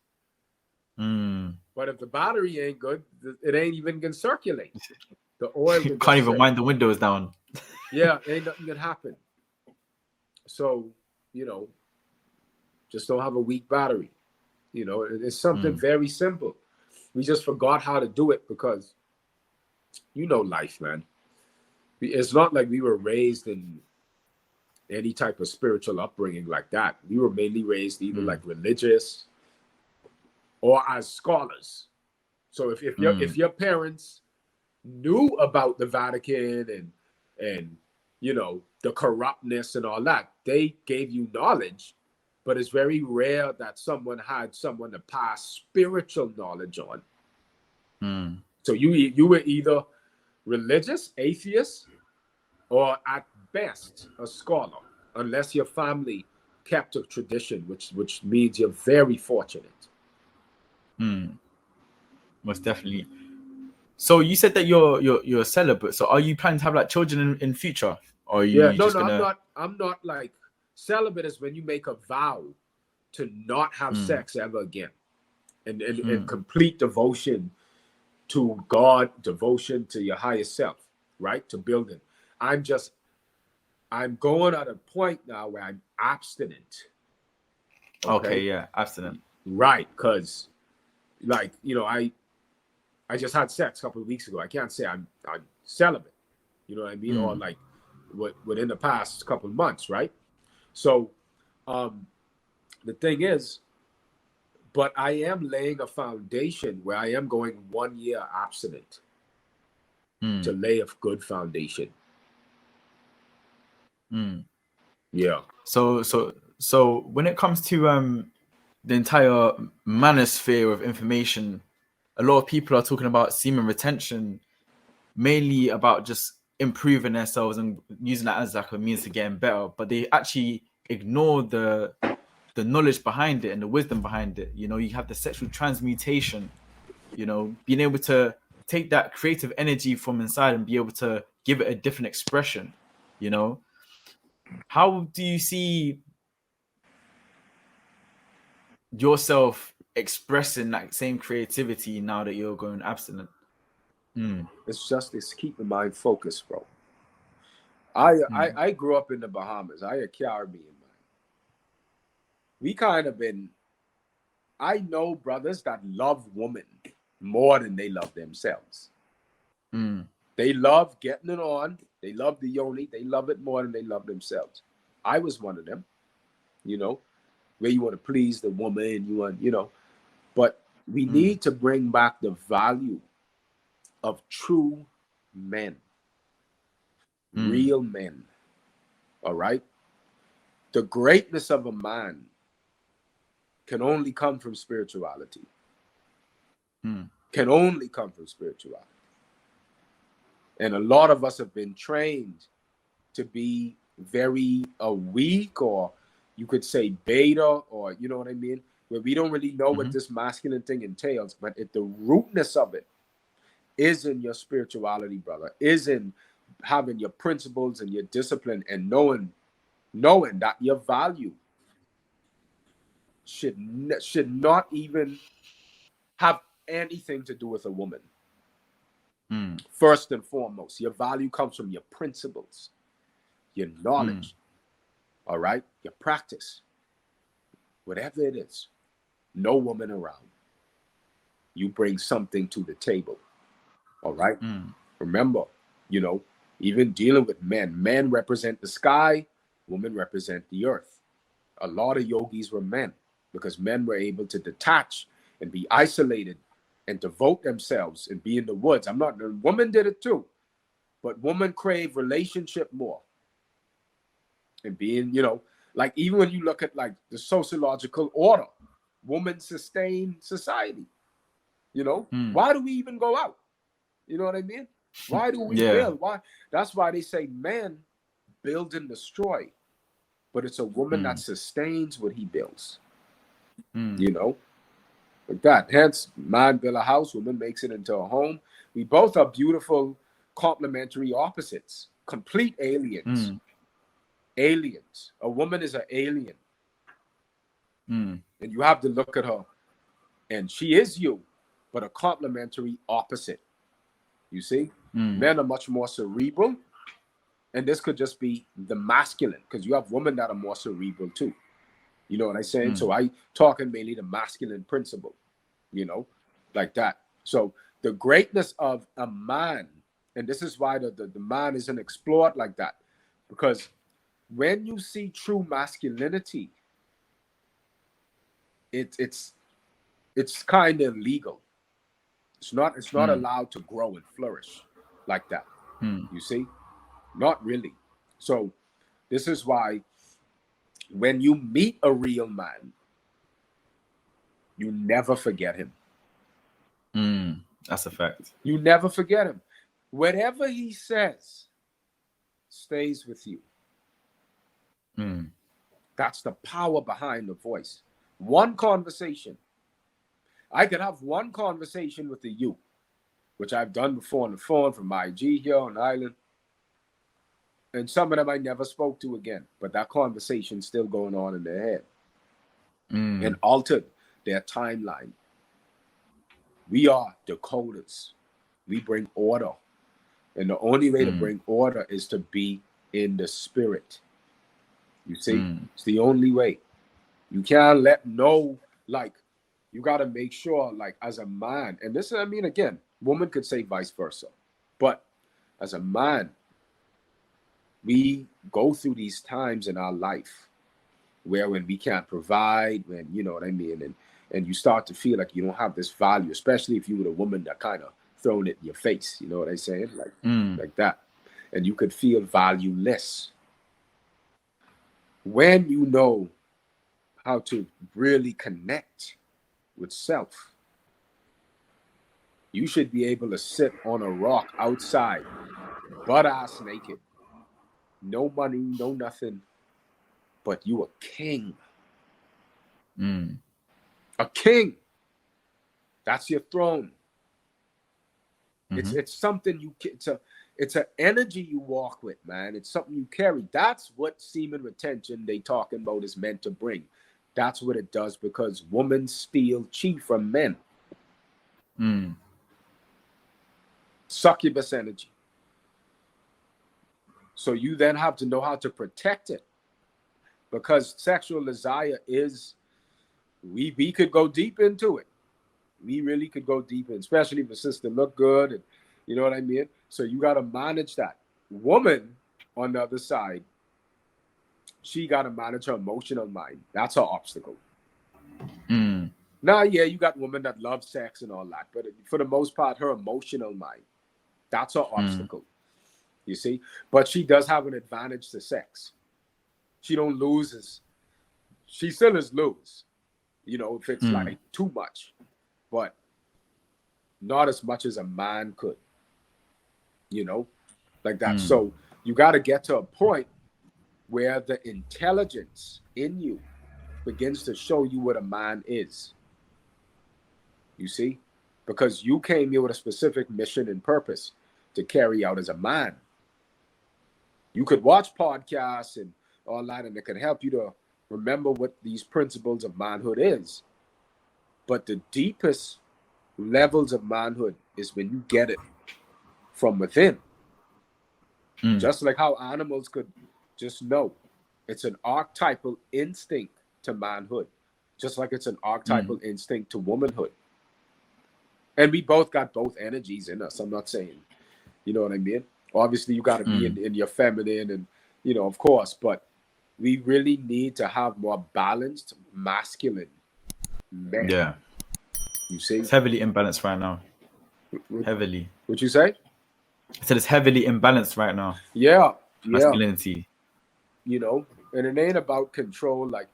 but if the battery ain't good, it ain't even gonna circulate. The oil you can't even wind the windows down. Yeah, ain't nothing gonna happen. So, you know, just don't have a weak battery. You know, it's something very simple. We just forgot how to do it because, you know, life, man. It's not like we were raised in any type of spiritual upbringing like that. We were mainly raised either like religious or as scholars. So if your parents knew about the Vatican and you know, the corruptness and all that, they gave you knowledge, but it's very rare that someone had someone to pass spiritual knowledge on. So you were either religious, atheist, or at best a scholar, unless your family kept a tradition, which means you're very fortunate. Most definitely. So you said that you're a celibate. So are you planning to have like children in future, or are you just gonna... I'm not like celibate is when you make a vow to not have sex ever again, and complete devotion to God, devotion to your higher self, right? To building. I'm going at a point now where I'm abstinent. Okay, yeah, abstinent. Right, because like, you know, I just had sex a couple of weeks ago. I can't say I'm celibate, you know what I mean? Or like within the past couple of months, right? So the thing is, but I am laying a foundation where I am going 1 year abstinent to lay a good foundation. Yeah. So when it comes to the entire manosphere of information, a lot of people are talking about semen retention, mainly about just improving themselves and using that as like a means to getting better, but they actually ignore the knowledge behind it and the wisdom behind it. You know, you have the sexual transmutation, you know, being able to take that creative energy from inside and be able to give it a different expression. You know, how do you see yourself expressing that same creativity now that you're going abstinent? It's keeping my focus, bro. I grew up in the Bahamas. I a Caribbean, man. We kind of been, I know brothers that love women more than they love themselves. They love getting it on. They love the yoni. They love it more than they love themselves. I was one of them, you know, where you want to please the woman, you want, you know, but we need to bring back the value of true men, real men. All right. The greatness of a man can only come from spirituality. Can only come from spirituality. And a lot of us have been trained to be very weak, or you could say beta, or you know what I mean? Where we don't really know what this masculine thing entails, but the rootness of it is in your spirituality, brother, is in having your principles and your discipline and knowing that your value should not even have anything to do with a woman. First and foremost, your value comes from your principles, your knowledge, all right, your practice, whatever it is. No woman around. You bring something to the table, all right? Remember, you know, even dealing with men represent the sky, women represent the earth. A lot of yogis were men because men were able to detach and be isolated and devote themselves and be in the woods. Women did it too, but women crave relationship more. And being, you know, like even when you look at like the sociological order, women sustain society. You know, why do we even go out? You know what I mean? Why do we build? Why? That's why they say men build and destroy, but it's a woman that sustains what he builds. You know, like that. Hence, man build a house, woman makes it into a home. We both are beautiful, complementary opposites, complete aliens. Aliens. A woman is an alien, and you have to look at her, and she is you, but a complementary opposite. You see, men are much more cerebral, and this could just be the masculine because you have women that are more cerebral too. You know what I'm saying? So I talking mainly the masculine principle, you know, like that. So the greatness of a man, and this is why the man isn't explored like that, because when you see true masculinity, it's kind of illegal. It's not allowed to grow and flourish like that. You see? Not really. So this is why when you meet a real man, you never forget him. That's a fact. You never forget him. Whatever he says stays with you. That's the power behind the voice. One conversation. I could have one conversation with the you, which I've done before on the phone from my IG here on the island. And some of them I never spoke to again, but that conversation's still going on in their head and altered their timeline. We are decoders. We bring order. And the only way to bring order is to be in the spirit. You see? It's the only way. You can't let you got to make sure, like, as a man, and this, I mean, again, woman could say vice versa, but as a man, we go through these times in our life where when we can't provide, when, you know what I mean, and you start to feel like you don't have this value, especially if you were a woman that kind of thrown it in your face, you know what I'm saying? Like that. And you could feel valueless. When you know how to really connect with self, you should be able to sit on a rock outside, butt ass naked, no money, no nothing, but you a king. A king. That's your throne. It's something it's an energy you walk with, man. It's something you carry. That's what semen retention they talking about is meant to bring. That's what it does, because women steal chi from men. Succubus energy. So you then have to know how to protect it, because sexual desire is, we could go deep into it. We really could go deep in, especially if the sister look good, and you know what I mean? So you got to manage that. Woman, on the other side, she got to manage her emotional mind. That's her obstacle. Now, yeah, you got women that love sex and all that, but for the most part, her emotional mind, that's her obstacle. You see? But she does have an advantage to sex. She don't lose. She still is lose, you know, if it's like too much, but not as much as a man could, you know, like that. So you got to get to a point where the intelligence in you begins to show you what a man is. You see? Because you came here with a specific mission and purpose to carry out as a man. You could watch podcasts and all that, and it can help you to remember what these principles of manhood is. But the deepest levels of manhood is when you get it from within. Just like how animals could just know. It's an archetypal instinct to manhood, just like it's an archetypal instinct to womanhood. And we both got both energies in us. I'm not saying, you know what I mean? Obviously, you got to be in your feminine and, you know, of course, but we really need to have more balanced masculine men. Yeah. You see? It's heavily imbalanced right now. Heavily. What'd you say? I said it's heavily imbalanced right now. Yeah. Masculinity. You know, and it ain't about control. Like,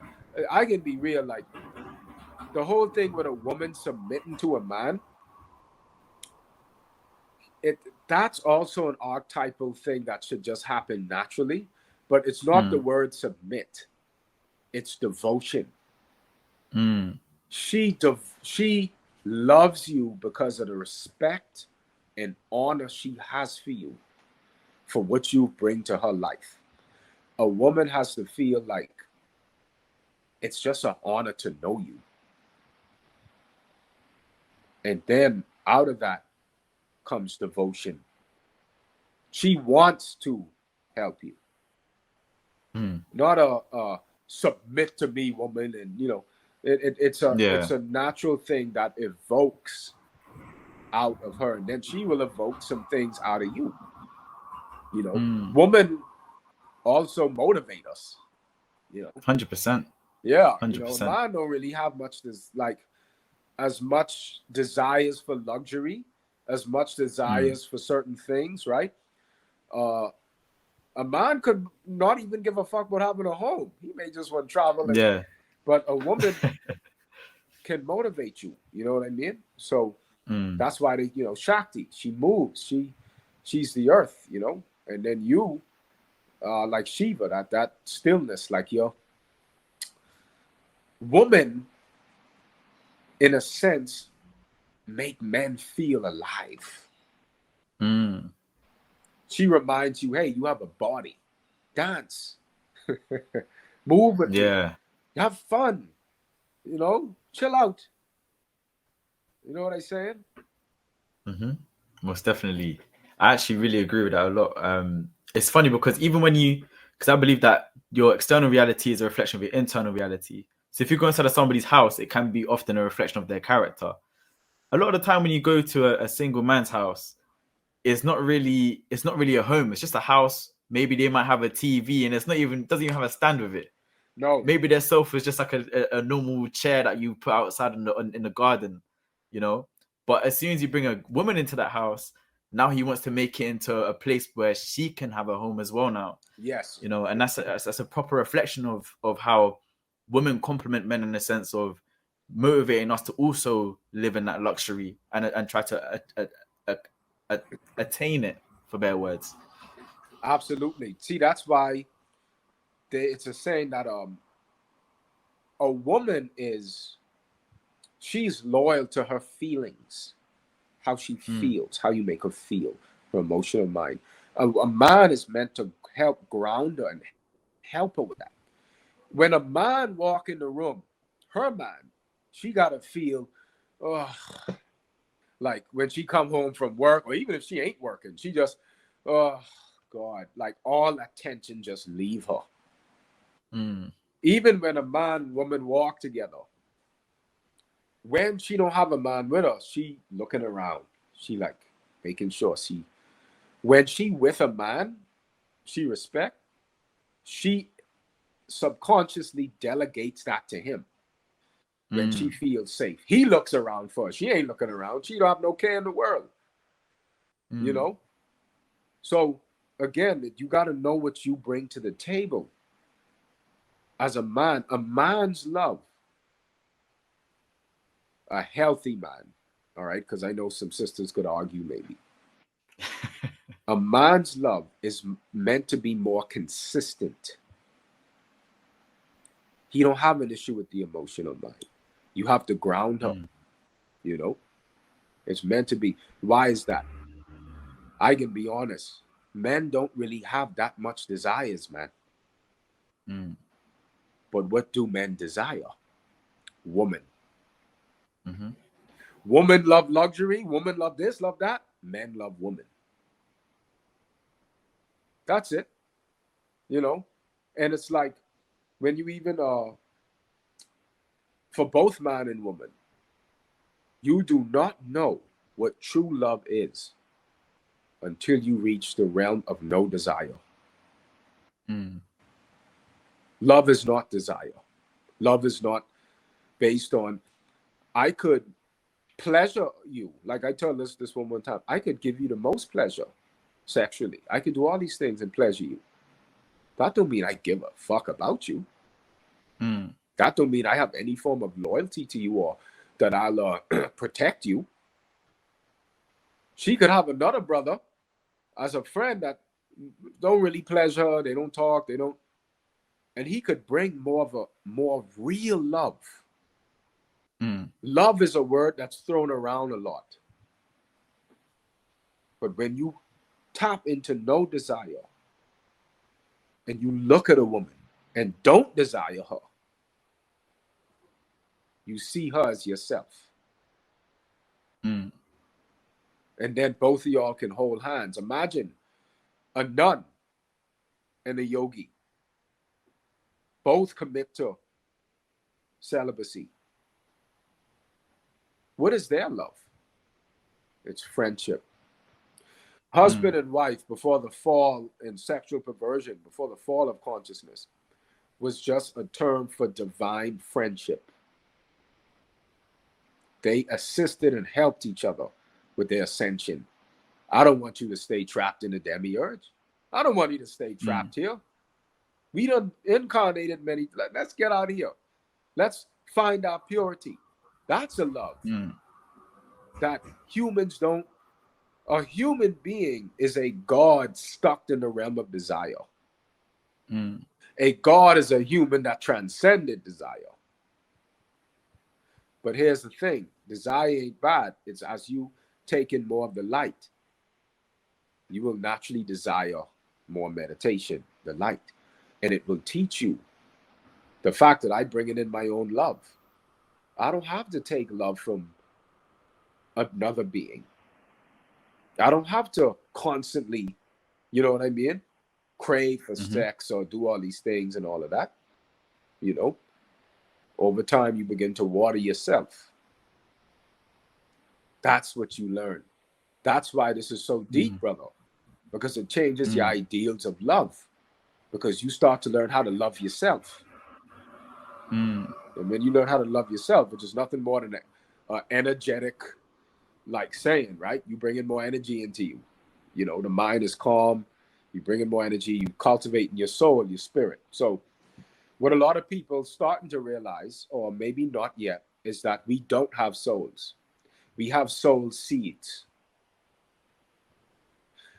I can be real, like, the whole thing with a woman submitting to a man, that's also an archetypal thing that should just happen naturally, but it's not the word submit. It's devotion. She loves you because of the respect and honor she has for you, for what you bring to her life. A woman has to feel like it's just an honor to know you. And then out of that comes devotion. She wants to help you. Not a submit to me woman, and you know, it's a natural thing that evokes out of her, and then she will evoke some things out of you. You know, women also motivate us. You know, 100%. Yeah, 100%. You know, man don't really have much as much desires for luxury, as much desires for certain things, right? A man could not even give a fuck about having a home. He may just want to travel. But a woman can motivate you. You know what I mean? So that's why they, you know, Shakti, she moves. She's the earth, you know? And then you, like Shiva, that stillness, like your woman, in a sense, make men feel alive. She reminds you, hey, you have a body. Dance. Move with it. Have fun. You know, chill out. You know what I'm saying? Most definitely. I actually really agree with that a lot. It's funny because because I believe that your external reality is a reflection of your internal reality. So if you go inside of somebody's house, it can be often a reflection of their character. A lot of the time when you go to a single man's house, it's not really a home. It's just a house. Maybe they might have a TV and doesn't even have a stand with it. No. Maybe their sofa is just like a normal chair that you put outside in the garden, you know. But as soon as you bring a woman into that house, now he wants to make it into a place where she can have a home as well now. Yes. You know, and that's a proper reflection of how women complement men in the sense of motivating us to also live in that luxury and try to attain it, for better words. Absolutely. See, that's why it's a saying that a woman she's loyal to her feelings, how she feels, how you make her feel, her emotional mind. A man is meant to help ground her and help her with that. When a man walk in the room, her man, she gotta feel, like when she come home from work, or even if she ain't working, she just, oh God, like all that tension just leave her. Even when a man, woman walk together, when she don't have a man with her, she looking around. She like making sure when she with a man, she respect, she subconsciously delegates that to him. When she feels safe, he looks around for her. She ain't looking around. She don't have no care in the world. You know? So again, you got to know what you bring to the table. As a man's love, a healthy man, all right? Because I know some sisters could argue maybe. A man's love is meant to be more consistent. He don't have an issue with the emotional mind. You have to ground him, you know? It's meant to be. Why is that? I can be honest. Men don't really have that much desires, man. But what do men desire? Woman. Woman love luxury. Woman love this, love that. Men love woman. That's it. You know, and it's like when you even for both man and woman, you do not know what true love is until you reach the realm of no desire. Love is not desire. Love is not based on, I could pleasure you. Like I told this one time, I could give you the most pleasure sexually. I could do all these things and pleasure you. That don't mean I give a fuck about you. That don't mean I have any form of loyalty to you or that I'll protect you. She could have another brother as a friend that don't really pleasure her. They don't talk. They don't. And he could bring more of real love. Love is a word that's thrown around a lot. But when you tap into no desire and you look at a woman and don't desire her, you see her as yourself. And then both of y'all can hold hands. Imagine a nun and a yogi both commit to celibacy. What is their love? It's friendship. Husband and wife, before the fall in sexual perversion, before the fall of consciousness, was just a term for divine friendship. They assisted and helped each other with their ascension. I don't want you to stay trapped in the demiurge. I don't want you to stay trapped here. We done incarnated many. Let's get out of here. Let's find our purity. That's a love that humans don't. A human being is a God stuck in the realm of desire. A God is a human that transcended desire. But here's the thing. Desire ain't bad. It's as you take in more of the light, you will naturally desire more meditation, the light. And it will teach you the fact that I bring it in my own love. I don't have to take love from another being. I don't have to constantly, you know what I mean, crave for sex or do all these things and all of that. You know, over time, you begin to water yourself. That's what you learn. That's why this is so deep, brother, because it changes your ideals of love, because you start to learn how to love yourself. And when you learn how to love yourself, which is nothing more than an energetic, like saying, right? You bring in more energy into you. You know, the mind is calm. You bring in more energy. You cultivate in your soul, your spirit. So what a lot of people starting to realize, or maybe not yet, is that we don't have souls. We have soul seeds.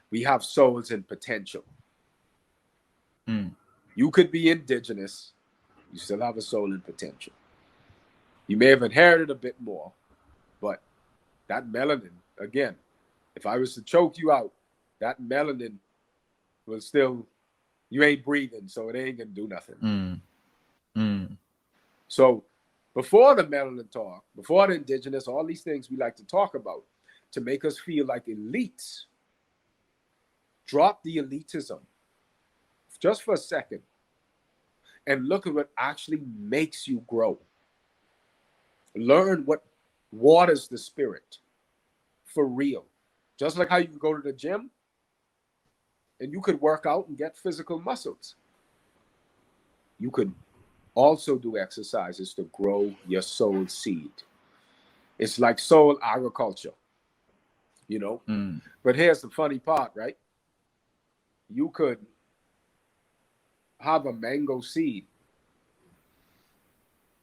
We have souls in potential. You could be indigenous. You still have a soul in potential. You may have inherited a bit more, but that melanin, again, if I was to choke you out, that melanin will still, you ain't breathing, so it ain't gonna do nothing. So before the melanin talk, before the indigenous, all these things we like to talk about to make us feel like elites, drop the elitism just for a second and look at what actually makes you grow. Learn what waters the spirit for real. Just like how you can go to the gym and you could work out and get physical muscles. You could also do exercises to grow your soul seed. It's like soul agriculture, you know? But here's the funny part, right? You could have a mango seed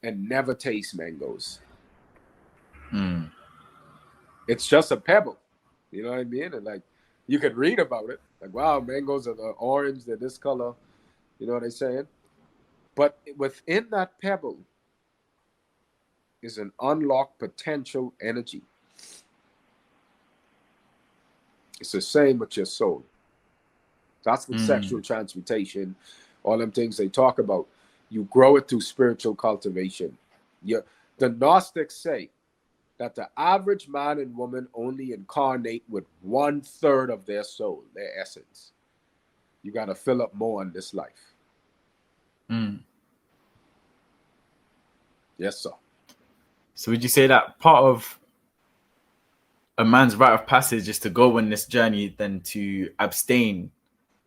and never taste mangoes. It's just a pebble. You know what I mean? And like, you could read about it. Like, wow, mangoes are the orange, they're this color. You know what I'm saying? But within that pebble is an unlocked potential energy. It's the same with your soul. That's what sexual transmutation, all them things they talk about. You grow it through spiritual cultivation. The Gnostics say that the average man and woman only incarnate with 1/3 of their soul, their essence. You got to fill up more in this life. Yes, sir. So would you say that part of a man's rite of passage is to go on this journey, then to abstain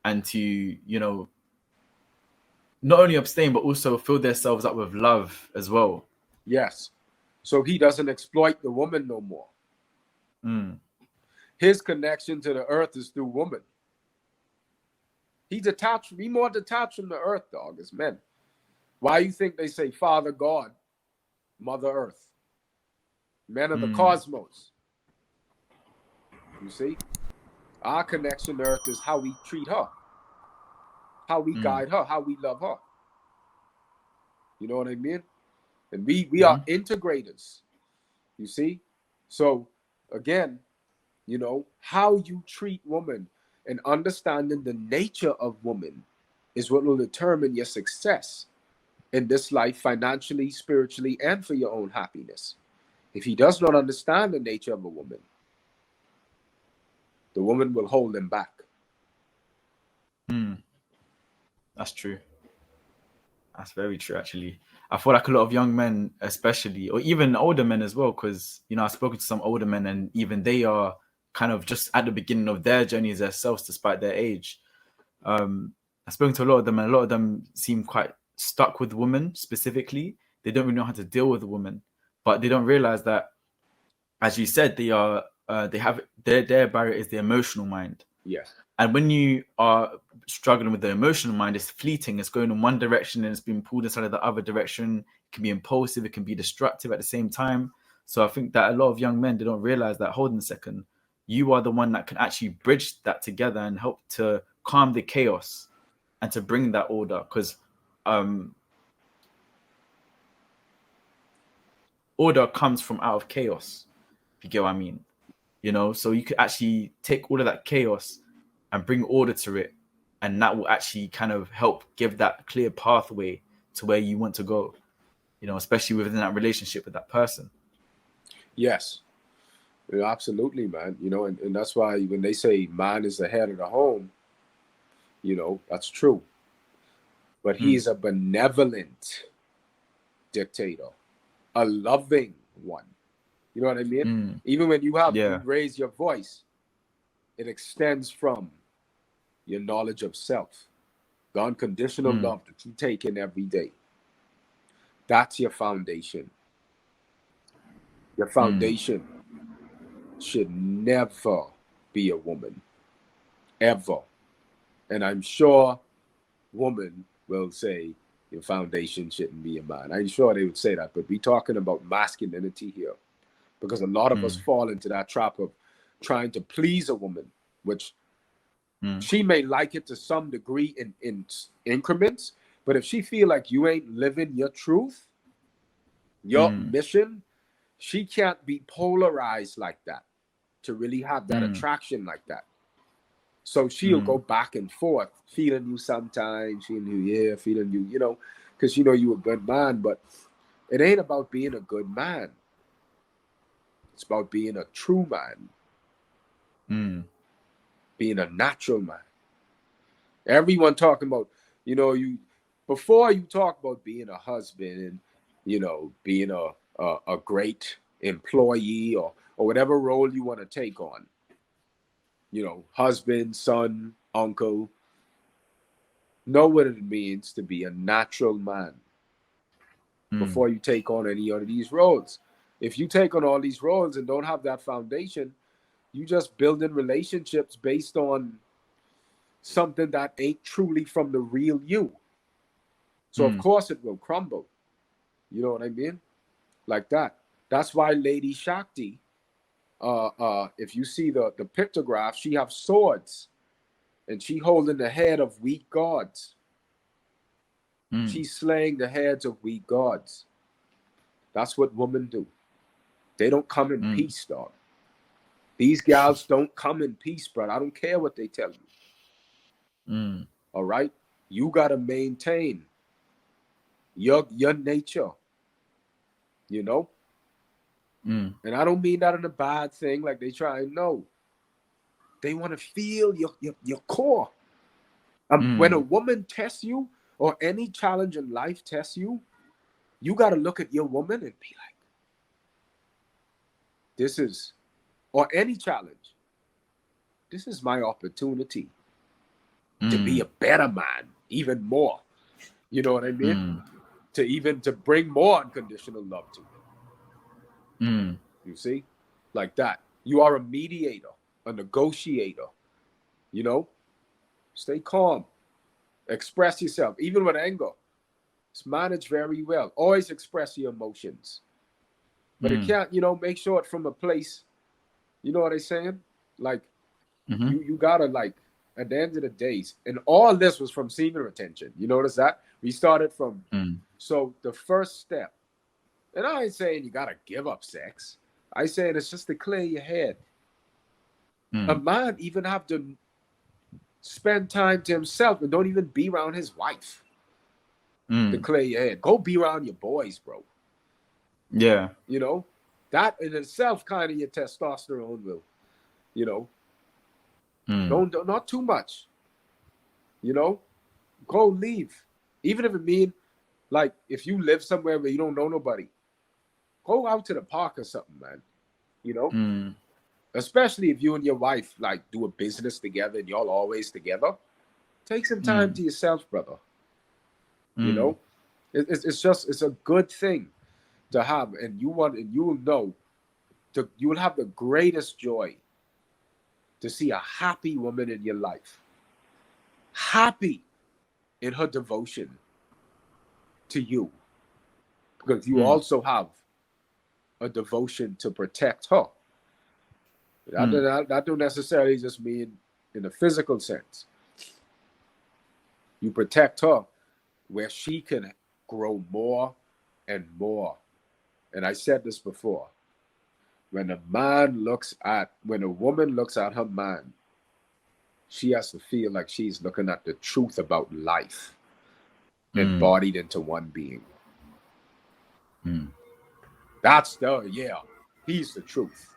and to, you know, not only abstain, but also fill themselves up with love as well? Yes. So he doesn't exploit the woman no more. His connection to the earth is through woman. He's detached. We more detached from the earth, dog, as men. Why you think they say Father God, Mother Earth, men of the cosmos? You see, our connection to earth is how we treat her, how we guide her, how we love her. You know what I mean? And we are integrators. You see? So again, you know, how you treat woman and understanding the nature of woman is what will determine your success in this life, financially, spiritually, and for your own happiness. If he does not understand the nature of a woman, the woman will hold him back. That's true. That's very true, actually. I feel like a lot of young men, especially, or even older men as well, because, you know, I've spoken to some older men and even they are kind of just at the beginning of their journeys themselves, despite their age. I've spoken to a lot of them, and a lot of them seem quite stuck with women specifically. They don't really know how to deal with a woman, but they don't realize that, as you said, they have their barrier is the emotional mind. Yes. And when you are struggling with the emotional mind, it's fleeting. It's going in one direction and it's being pulled inside of the other direction. It can be impulsive. It can be destructive at the same time. So I think that a lot of young men, they don't realize that, hold on a second, you are the one that can actually bridge that together and help to calm the chaos and to bring that order. Because order comes from out of chaos, if you get what I mean. You know, so you could actually take all of that chaos and bring order to it, and that will actually kind of help give that clear pathway to where you want to go, you know, especially within that relationship with that person. Yes. Yeah, absolutely, man. You know, and that's why when they say man is the head of the home, you know, that's true. But he is a benevolent dictator, a loving one. You know what I mean? Even when you have to raise your voice, it extends from your knowledge of self, the unconditional love that you take in every day. That's your foundation. Your foundation should never be a woman, ever. And I'm sure woman will say your foundation shouldn't be a man. I'm sure they would say that, but we're talking about masculinity here, because a lot of us fall into that trap of trying to please a woman, which she may like it to some degree in increments, but if she feel like you ain't living your truth, your mission, she can't be polarized like that to really have that attraction like that. So she'll go back and forth, feeling you sometimes, feeling you, feeling you, you know, because you know you a good man, but it ain't about being a good man. It's about being a true man, being a natural man. Everyone talking about, you know, before you talk about being a husband and, you know, being a great employee or whatever role you want to take on, you know, husband, son, uncle, know what it means to be a natural man before you take on any of these roles. If you take on all these roles and don't have that foundation, you just building relationships based on something that ain't truly from the real you. So of course it will crumble. You know what I mean? Like that. That's why Lady Shakti, if you see the pictograph, she have swords and she holding the head of weak gods. She's slaying the heads of weak gods. That's what women do. They don't come in peace, dog. These gals don't come in peace, bro. I don't care what they tell you. All right? You got to maintain your nature, you know? And I don't mean that in a bad thing, like they try. No. They want to feel your core. When a woman tests you, or any challenge in life tests you, you got to look at your woman and be like, this is, or any challenge, this is my opportunity to be a better man, even more. You know what I mean? To bring more unconditional love to him. You see? Like that. You are a mediator, a negotiator. You know? Stay calm. Express yourself, even with anger. It's managed very well. Always express your emotions. But it can't, make sure it's from a place, you know what I'm saying? Like, you gotta, like, at the end of the days, and all this was from senior attention. You notice that? We started from, so the first step, and I ain't saying you gotta give up sex. I saying it's just to clear your head. A man even have to spend time to himself and don't even be around his wife to clear your head. Go be around your boys, bro. Yeah. You know, that in itself kind of your testosterone will, don't not too much. Go leave. Even if it mean, like, if you live somewhere where you don't know nobody, go out to the park or something, man. Especially if you and your wife, like, do a business together and y'all always together. Take some time to yourself, brother. It's a good thing to have, and you'll have the greatest joy to see a happy woman in your life, happy in her devotion to you, because you also have a devotion to protect her. That don't necessarily just mean in a physical sense. You protect her where she can grow more and more. And I said this before. When a woman looks at her man, she has to feel like she's looking at the truth about life embodied into one being. That's he's the truth.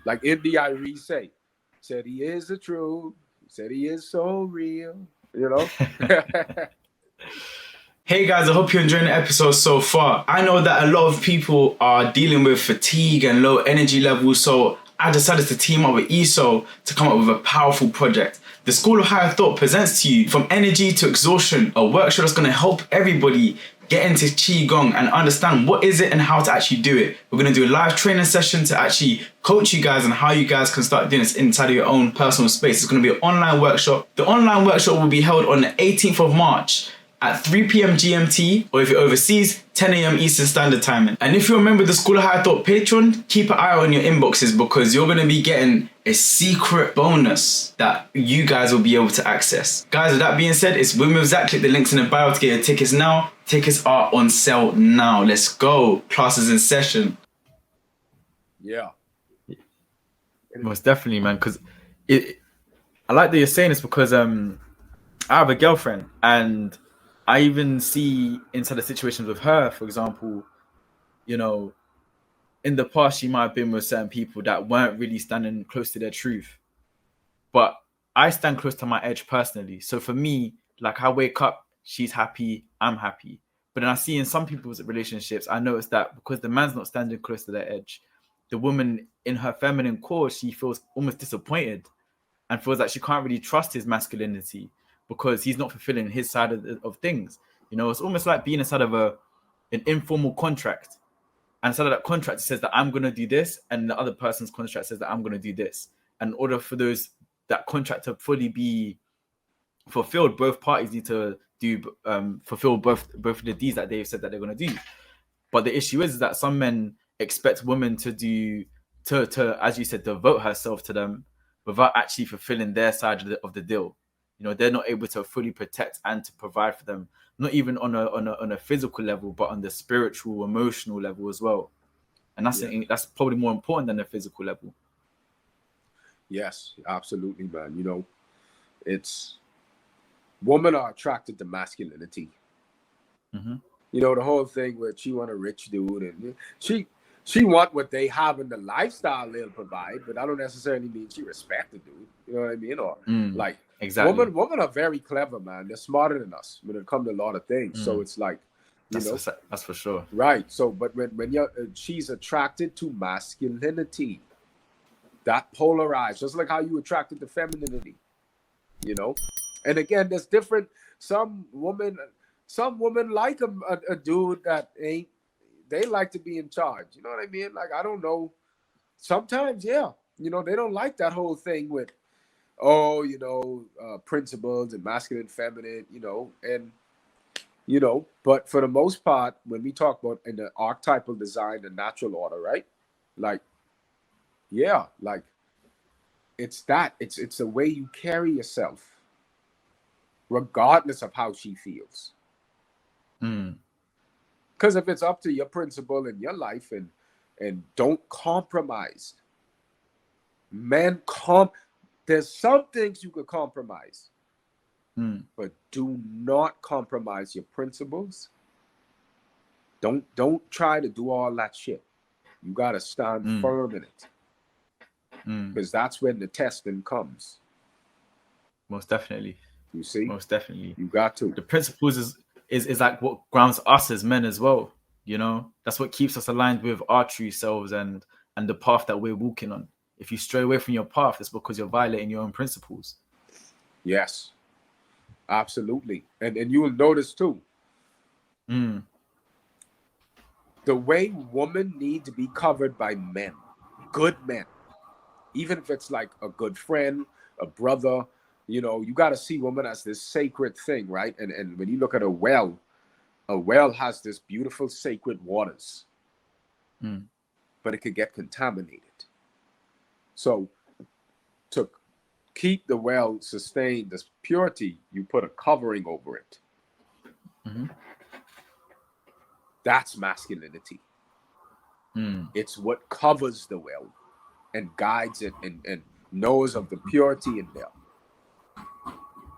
Like Indy Irie said he is the truth. He said he is so real, Hey guys, I hope you're enjoying the episode so far. I know that a lot of people are dealing with fatigue and low energy levels, so I decided to team up with ESO to come up with a powerful project. The School of Higher Thought presents to you From Energy to Exhaustion, a workshop that's going to help everybody get into Qi-Gong and understand what is it and how to actually do it. We're going to do a live training session to actually coach you guys on how you guys can start doing this inside of your own personal space. It's going to be an online workshop. The online workshop will be held on the 18th of March at 3 p.m. GMT, or if you're overseas, 10 a.m. Eastern Standard Time. And if you're a member of the School of Higher Thought Patreon, keep an eye on your inboxes because you're going to be getting a secret bonus that you guys will be able to access. Guys, with that being said, it's Win with Zach. Click the links in the bio to get your tickets now. Tickets are on sale now. Let's go. Classes in session. Yeah. Most definitely, man. Because I like that you're saying this because I have a girlfriend and I even see inside the situations with her, for example, in the past, she might have been with certain people that weren't really standing close to their truth. But I stand close to my edge personally. So for me, like I wake up, she's happy, I'm happy. But then I see in some people's relationships, I notice that because the man's not standing close to their edge, the woman in her feminine core, she feels almost disappointed and feels like she can't really trust his masculinity because he's not fulfilling his side of things. It's almost like being inside of an informal contract. And inside of that contract, it says that I'm going to do this, and the other person's contract says that I'm going to do this. And in order for that contract to fully be fulfilled, both parties need to fulfill both of the deeds that they've said that they're going to do. But the issue is that some men expect women to as you said, devote herself to them without actually fulfilling their side of the deal. They're not able to fully protect and to provide for them, not even on a physical level, but on the spiritual, emotional level as well. And that's probably more important than the physical level. Yes, absolutely, man. It's women are attracted to masculinity. The whole thing where she want a rich dude and she want what they have in the lifestyle they'll provide, but I don't necessarily mean she respect the dude. You know what I mean? Or like Exactly. Women are very clever, man. They're smarter than us when it comes to a lot of things. So it's like, that's for sure. Right. So, but when you're, she's attracted to masculinity, that polarized, just like how you attracted to femininity, And again, there's different. Some women like a dude that ain't. They like to be in charge. You know what I mean? Like, I don't know. Sometimes, yeah. They don't like that whole thing with, principles and masculine, feminine. But for the most part, when we talk about in the archetypal design, the natural order, right? Like, yeah, like it's the way you carry yourself, regardless of how she feels. Because if it's up to your principle in your life and don't compromise, there's some things you could compromise. But do not compromise your principles. Don't try to do all that shit. You gotta stand firm in it. Because that's when the testing comes. Most definitely. You see? Most definitely. You got to. The principles is like what grounds us as men as well. That's what keeps us aligned with our true selves and the path that we're walking on. If you stray away from your path, it's because you're violating your own principles. Yes. Absolutely. And you will notice too, the way women need to be covered by men, good men, even if it's like a good friend, a brother, you got to see women as this sacred thing, right? And when you look at a well has this beautiful sacred waters, but it could get contaminated. So to keep the well sustained, this purity, you put a covering over it. That's masculinity. It's what covers the well and guides it and knows of the purity in there.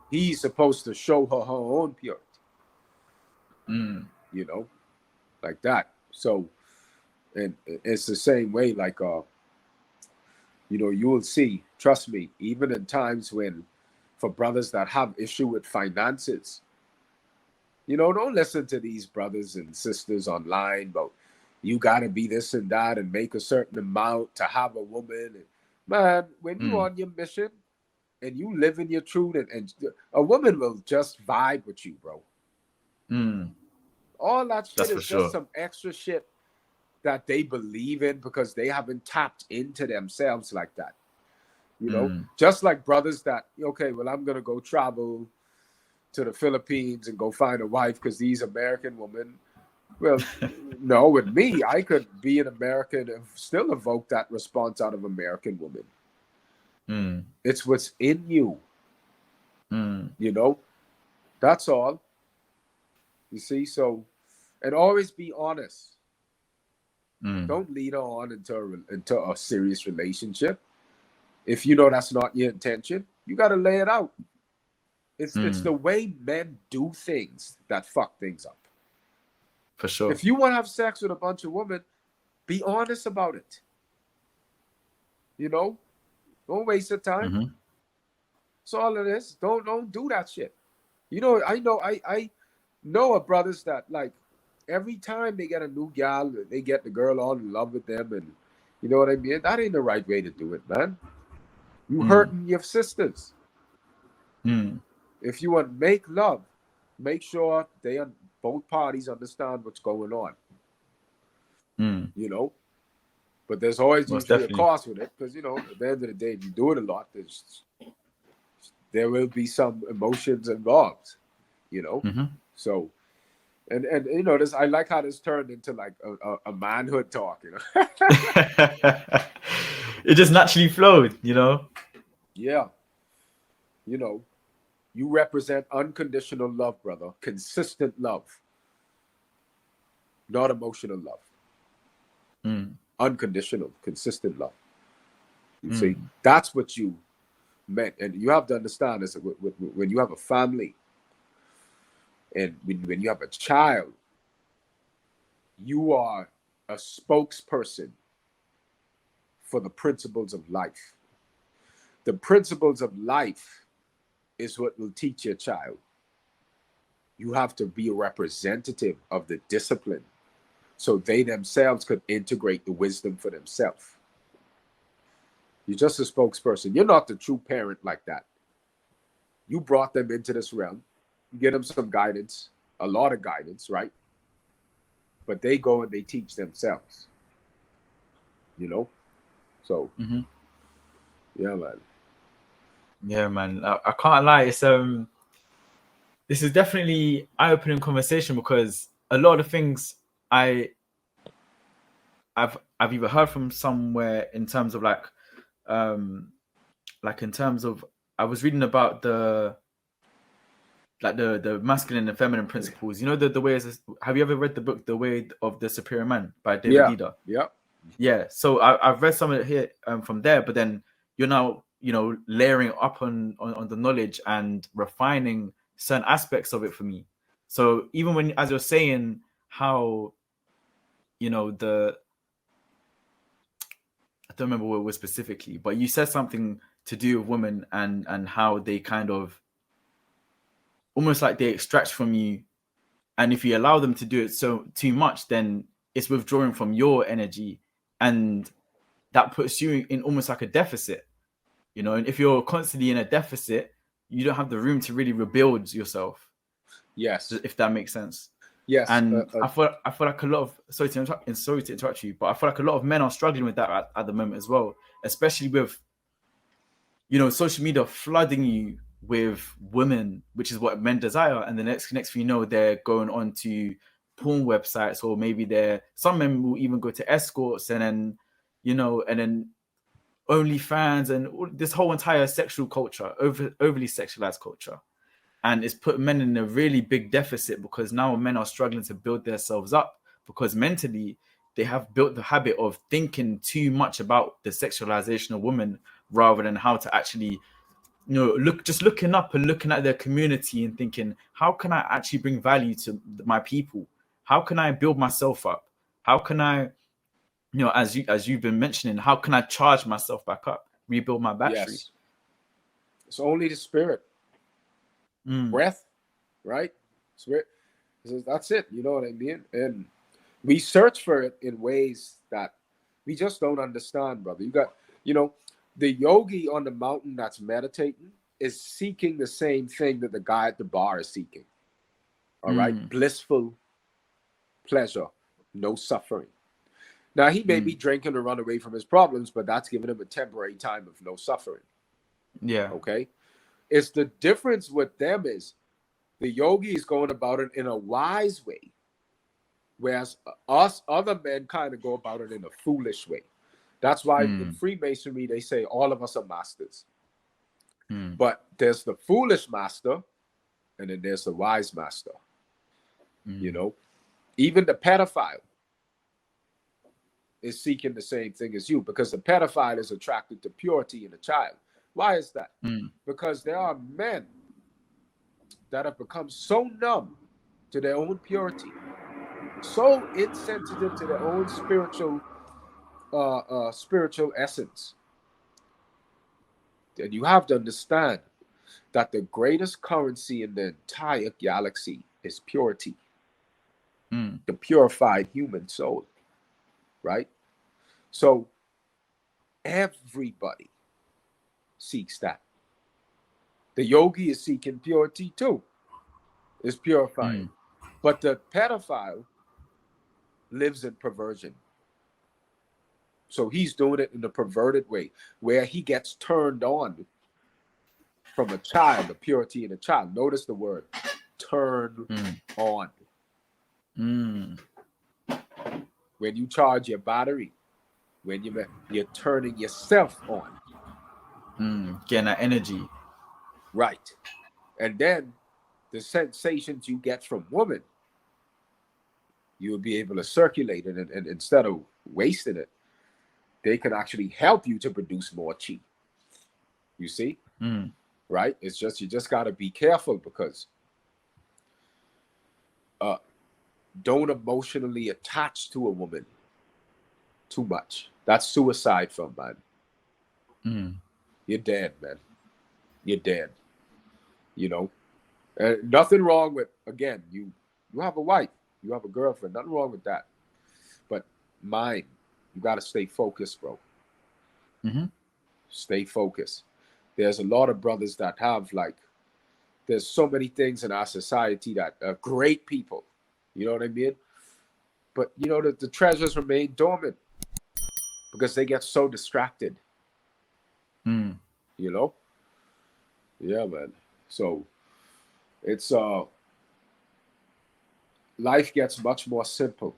He's supposed to show her own purity. Like that. So, and it's the same way, like, you will see, trust me, even in times when, for brothers that have issue with finances, don't listen to these brothers and sisters online about you got to be this and that and make a certain amount to have a woman. And, man, when you're on your mission and you live in your truth, and a woman will just vibe with you, bro. All that shit is just some extra shit that they believe in because they haven't tapped into themselves like that. Just like brothers that, okay, well, I'm going to go travel to the Philippines and go find a wife because these American women. Well, no, with me, I could be an American and still evoke that response out of American women. It's what's in you. That's all. You see, so, and always be honest. Don't lead her on into a serious relationship. If you know that's not your intention, you got to lay it out. It's the way men do things that fuck things up. For sure. If you want to have sex with a bunch of women, be honest about it. Don't waste your time. That's all it is. Don't do that shit. I know of brothers that, like, every time they get a new gal, they get the girl all in love with them, and you know what I mean? That ain't the right way to do it, man. You hurting your sisters. If you want to make love, make sure both parties understand what's going on. But there's always usually a cost with it, because at the end of the day, if you do it a lot, there will be some emotions involved. So, and this, I like how this turned into like a manhood talk. It just naturally flowed. Yeah. You represent unconditional love, brother. Consistent love. Not emotional love. Unconditional, consistent love. You see, that's what you meant. And you have to understand this, when you have a family and when you have a child, you are a spokesperson for the principles of life. The principles of life is what will teach your child. You have to be a representative of the discipline so they themselves could integrate the wisdom for themselves. You're just a spokesperson. You're not the true parent like that. You brought them into this realm. You give them some guidance, a lot of guidance, right? But they go and they teach themselves. You know? So, yeah, man. Yeah, man. I can't lie. It's this is definitely eye-opening conversation, because a lot of things I've either heard from somewhere in terms of like in terms of, I was reading about the masculine and feminine principles. You know, the way have you ever read the book The Way of the Superior Man by David Eder? Yeah. So I've read some of it here from there, but then you're now, you know, layering up on the knowledge and refining certain aspects of it for me. So even when, as you're saying, how, you know, I don't remember what it was specifically, but you said something to do with women and how they kind of almost like they extract from you, and if you allow them to do it so too much, then it's withdrawing from your energy, and that puts you in almost like a deficit, you know. And if you're constantly in a deficit, you don't have the room to really rebuild yourself. Yes, if that makes sense. Yes, and I feel like a lot of, sorry to interrupt you, but I feel like a lot of men are struggling with that at the moment as well, especially with, you know, social media flooding you with women, which is what men desire, and the next thing you know, they're going on to porn websites, or maybe some men will even go to escorts, and then, you know, and then OnlyFans and this whole entire sexual culture, overly sexualized culture. And it's put men in a really big deficit, because now men are struggling to build themselves up, because mentally they have built the habit of thinking too much about the sexualization of women, rather than how to actually, you know, looking up and looking at their community and thinking, how can I actually bring value to my people? How can I build myself up? How can I, you know, as you've been mentioning, how can I charge myself back up, rebuild my battery? Yes. It's only the spirit. Breath, right? Spirit. That's it. You know what I mean? And we search for it in ways that we just don't understand, brother. You got, you know, the yogi on the mountain that's meditating is seeking the same thing that the guy at the bar is seeking. All right? Blissful pleasure, no suffering. Now, he may be drinking to run away from his problems, but that's giving him a temporary time of no suffering. Yeah. Okay? It's the difference with them is the yogi is going about it in a wise way, whereas us other men kind of go about it in a foolish way. That's why in Freemasonry, they say all of us are masters. But there's the foolish master, and then there's the wise master. You know, even the pedophile is seeking the same thing as you, because the pedophile is attracted to purity in a child. Why is that? Because there are men that have become so numb to their own purity, so insensitive to their own spiritual essence. And you have to understand that the greatest currency in the entire galaxy is purity. The purified human soul, right? So everybody seeks that. The yogi is seeking purity too. It's purifying. But the pedophile lives in perversion. So he's doing it in a perverted way, where he gets turned on from a child, the purity in a child. Notice the word, turn on. When you charge your battery, when you're turning yourself on. Getting that energy. Right. And then the sensations you get from women, you'll be able to circulate it, and instead of wasting it, they can actually help you to produce more chi. You see? Right? It's just, you just got to be careful, because don't emotionally attach to a woman too much. That's suicide for a man. You're dead, man. You're dead. you know. And nothing wrong with, again, you have a wife, you have a girlfriend, nothing wrong with that. But mind, you got to stay focused, bro. Stay focused. There's a lot of brothers that have, like, there's so many things in our society that are great people, you know what I mean? But, you know, the treasures remain dormant because they get so distracted, you know? Yeah, man. So it's, life gets much more simple.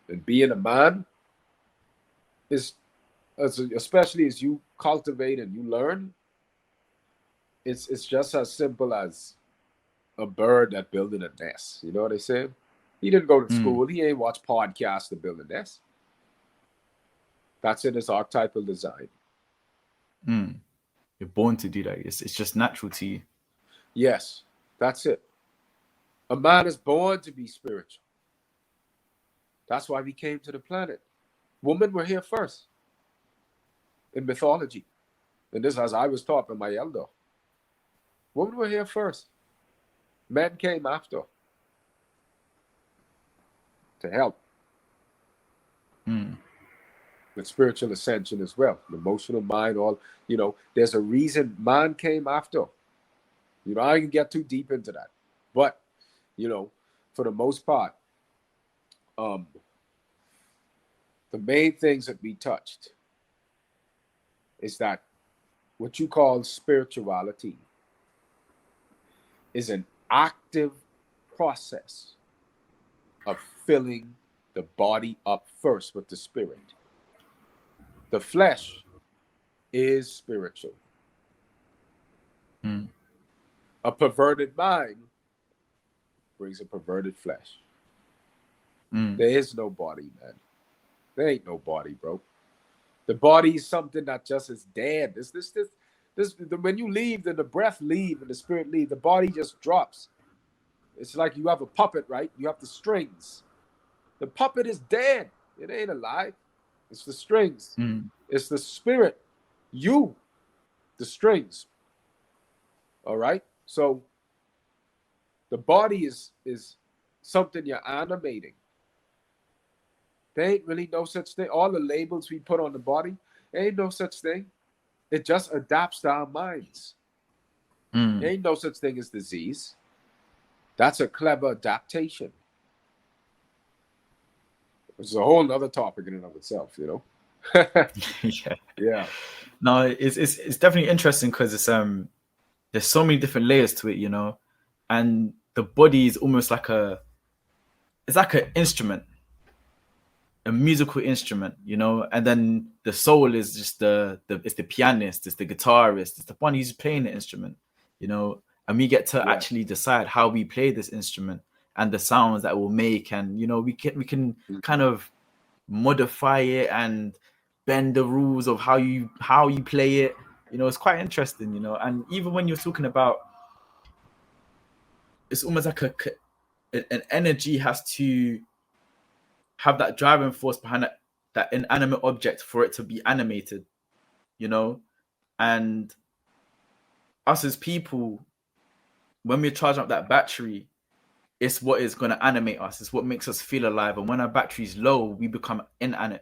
And being a man is, especially as you cultivate and you learn, it's just as simple as a bird that building a nest. You know what I say? He didn't go to school. He ain't watch podcasts to build a nest. That's in his archetypal design. You're born to do that. It's just natural to you. Yes, that's it. A man is born to be spiritual. That's why we came to the planet. Women were here first in mythology. And this, as I was taught by my elder. Women were here first. Men came after to help with spiritual ascension as well. The emotional mind, all, you know, there's a reason man came after. You know, I can get too deep into that. But, you know, for the most part, the main things that we touched is that what you call spirituality is an active process of filling the body up first with the spirit. The flesh is spiritual. A perverted mind brings a perverted flesh. There is no body, man. There ain't no body, bro. The body is something that just is dead. This when you leave, then the breath leave and the spirit leave. The body just drops. It's like you have a puppet, right? You have the strings. The puppet is dead. It ain't alive. It's the strings. It's the spirit. You, the strings. All right? So the body is something you're animating. There ain't really no such thing. All the labels we put on the body, there ain't no such thing. It just adapts to our minds. There ain't no such thing as disease. That's a clever adaptation. Which is a whole other topic in and of itself, you know? Yeah. No, it's definitely interesting because it's there's so many different layers to it, you know, and the body is almost like it's like an instrument, a musical instrument, you know, and then the soul is just it's the pianist, it's the guitarist, it's the one who's playing the instrument, you know, and we get to actually decide how we play this instrument and the sounds that we'll make, and you know, we can kind of modify it and bend the rules of how you play it. You know, it's quite interesting, you know. And even when you're talking about, it's almost like an energy has to have that driving force behind that inanimate object for it to be animated, you know. And us as people, when we're charging up that battery, it's what is going to animate us. It's what makes us feel alive. And when our battery's low, we become inanimate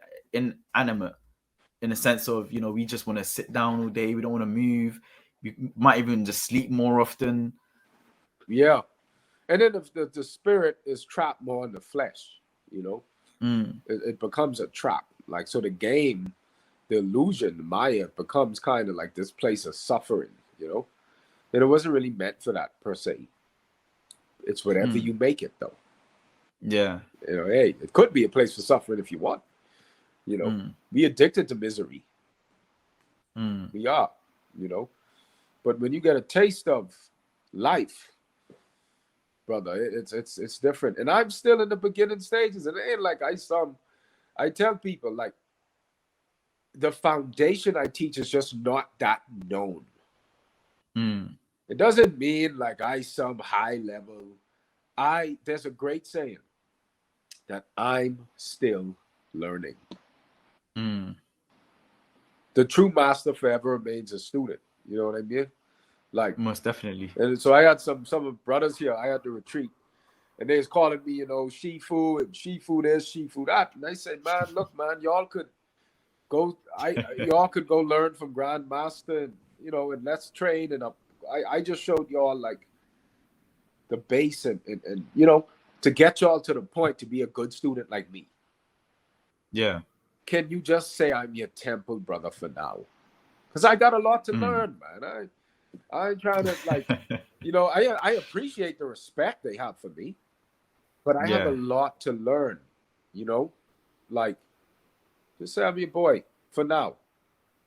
in a sense of, you know, we just want to sit down all day. We don't want to move. We might even just sleep more often. Yeah. And then the spirit is trapped more in the flesh, you know. It becomes a trap. Like, so the game, the illusion, Maya, becomes kind of like this place of suffering, you know. And it wasn't really meant for that per se. It's whatever you make it, though. Yeah. You know, hey, it could be a place for suffering if you want. You know, we addicted to misery. We are, you know. But when you get a taste of life, brother, it's different. And I'm still in the beginning stages. And it ain't like I tell people, like, the foundation I teach is just not that known. It doesn't mean like I some high level. There's a great saying that I'm still learning. The true master forever remains a student. You know what I mean? Like, most definitely. and so I had some of brothers here. I had to retreat, and they was calling me, Shifu and Shifu this, Shifu that. And I said, man, look, man, y'all could go learn from Grandmaster, and and let's train. And I just showed y'all like the base and to get y'all to the point to be a good student like me. Yeah. Can you just say I'm your temple brother for now? Because I got a lot to learn, man. I ain't trying to I appreciate the respect they have for me, but I have a lot to learn, like just say I'm your boy for now.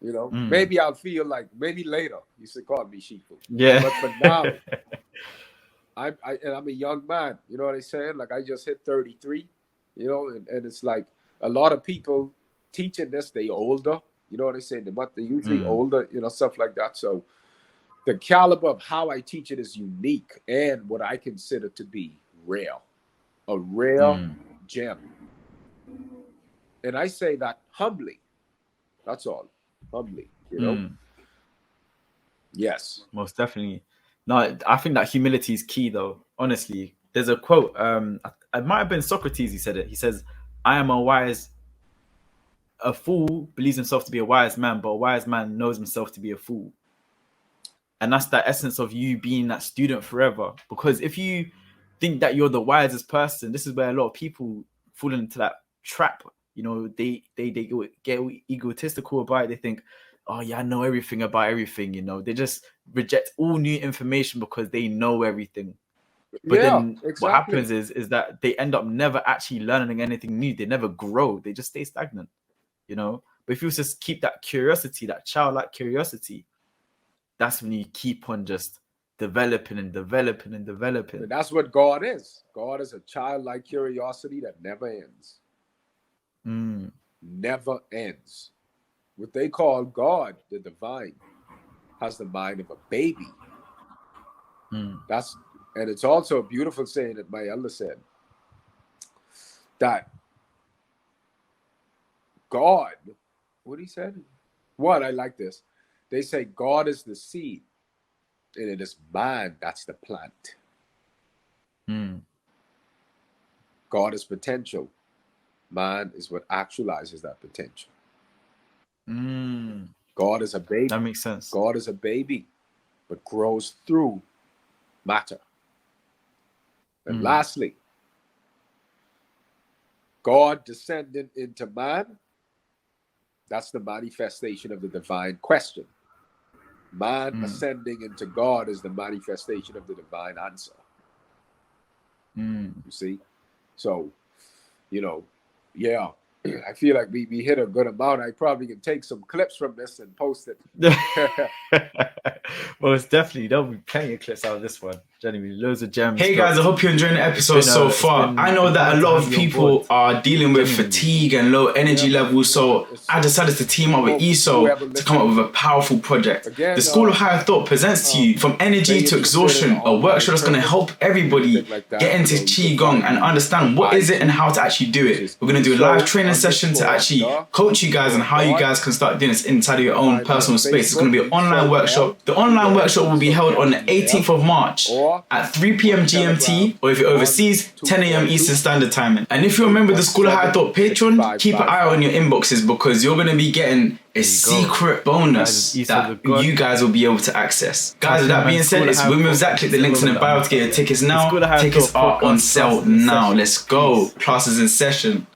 Maybe I'll feel like maybe later you should call me Shifu. Yeah. But for now, I'm a young man. You know what I'm saying? Like I just hit 33, and it's like a lot of people teaching this, they older. You know what I'm saying? But they're usually older, stuff like that. So the caliber of how I teach it is unique and what I consider to be rare, a rare gem. And I say that humbly. That's all. Humbly, Yes. Most definitely. No, I think that humility is key, though. Honestly, there's a quote. It might have been Socrates. He said it. He says, a fool believes himself to be a wise man, but a wise man knows himself to be a fool." And that's the essence of you being that student forever. Because if you think that you're the wisest person, this is where a lot of people fall into that trap. They get egotistical about it. They think, oh yeah, I know everything about everything. They just reject all new information because they know everything. But then what happens is that they end up never actually learning anything new. They never grow. They just stay stagnant. But if you just keep that curiosity, that childlike curiosity, that's when you keep on just developing and developing and developing. And that's what God is. God is a childlike curiosity that never ends. Never ends. What they call God, the divine, has the mind of a baby. And it's also a beautiful saying that my elder said, that God, what he said? What? I like this. They say God is the seed, and it is man that's the plant. God is potential. Man is what actualizes that potential. God is a baby. That makes sense. God is a baby, but grows through matter. And lastly, God descending into man, that's the manifestation of the divine question. Man ascending into God is the manifestation of the divine answer. You see? So, I feel like we hit a good amount. I probably can take some clips from this and post it. Well, it's definitely, there'll be plenty of clips out of this one. Genuinely, loads of gems. Hey guys, I hope you're enjoying the episode so far. I know that a lot of people are dealing with fatigue and low energy levels, so I decided to team up with ESO to come up with a powerful project. The School of Higher Thought presents to you From Energy to Exhaustion, a workshop that's going to help everybody get into Qi-Gong and understand what is it and how to actually do it. We're going to do a live training session to actually coach you guys on how you guys can start doing this inside of your own personal space. It's going to be an online workshop. The online workshop will be held on the 18th of March at 3 p.m. GMT, or if you're overseas, 10 a.m. Eastern Standard Time. And if you're a member of the School of Higher Thought Patreon, keep an eye on your inboxes because you're going to be getting a secret bonus that you guys will be able to access. Guys, with that being said, it's Women with Zach. Click the links in the bio to get your tickets now. Tickets are on sale now. Let's go. Classes in session.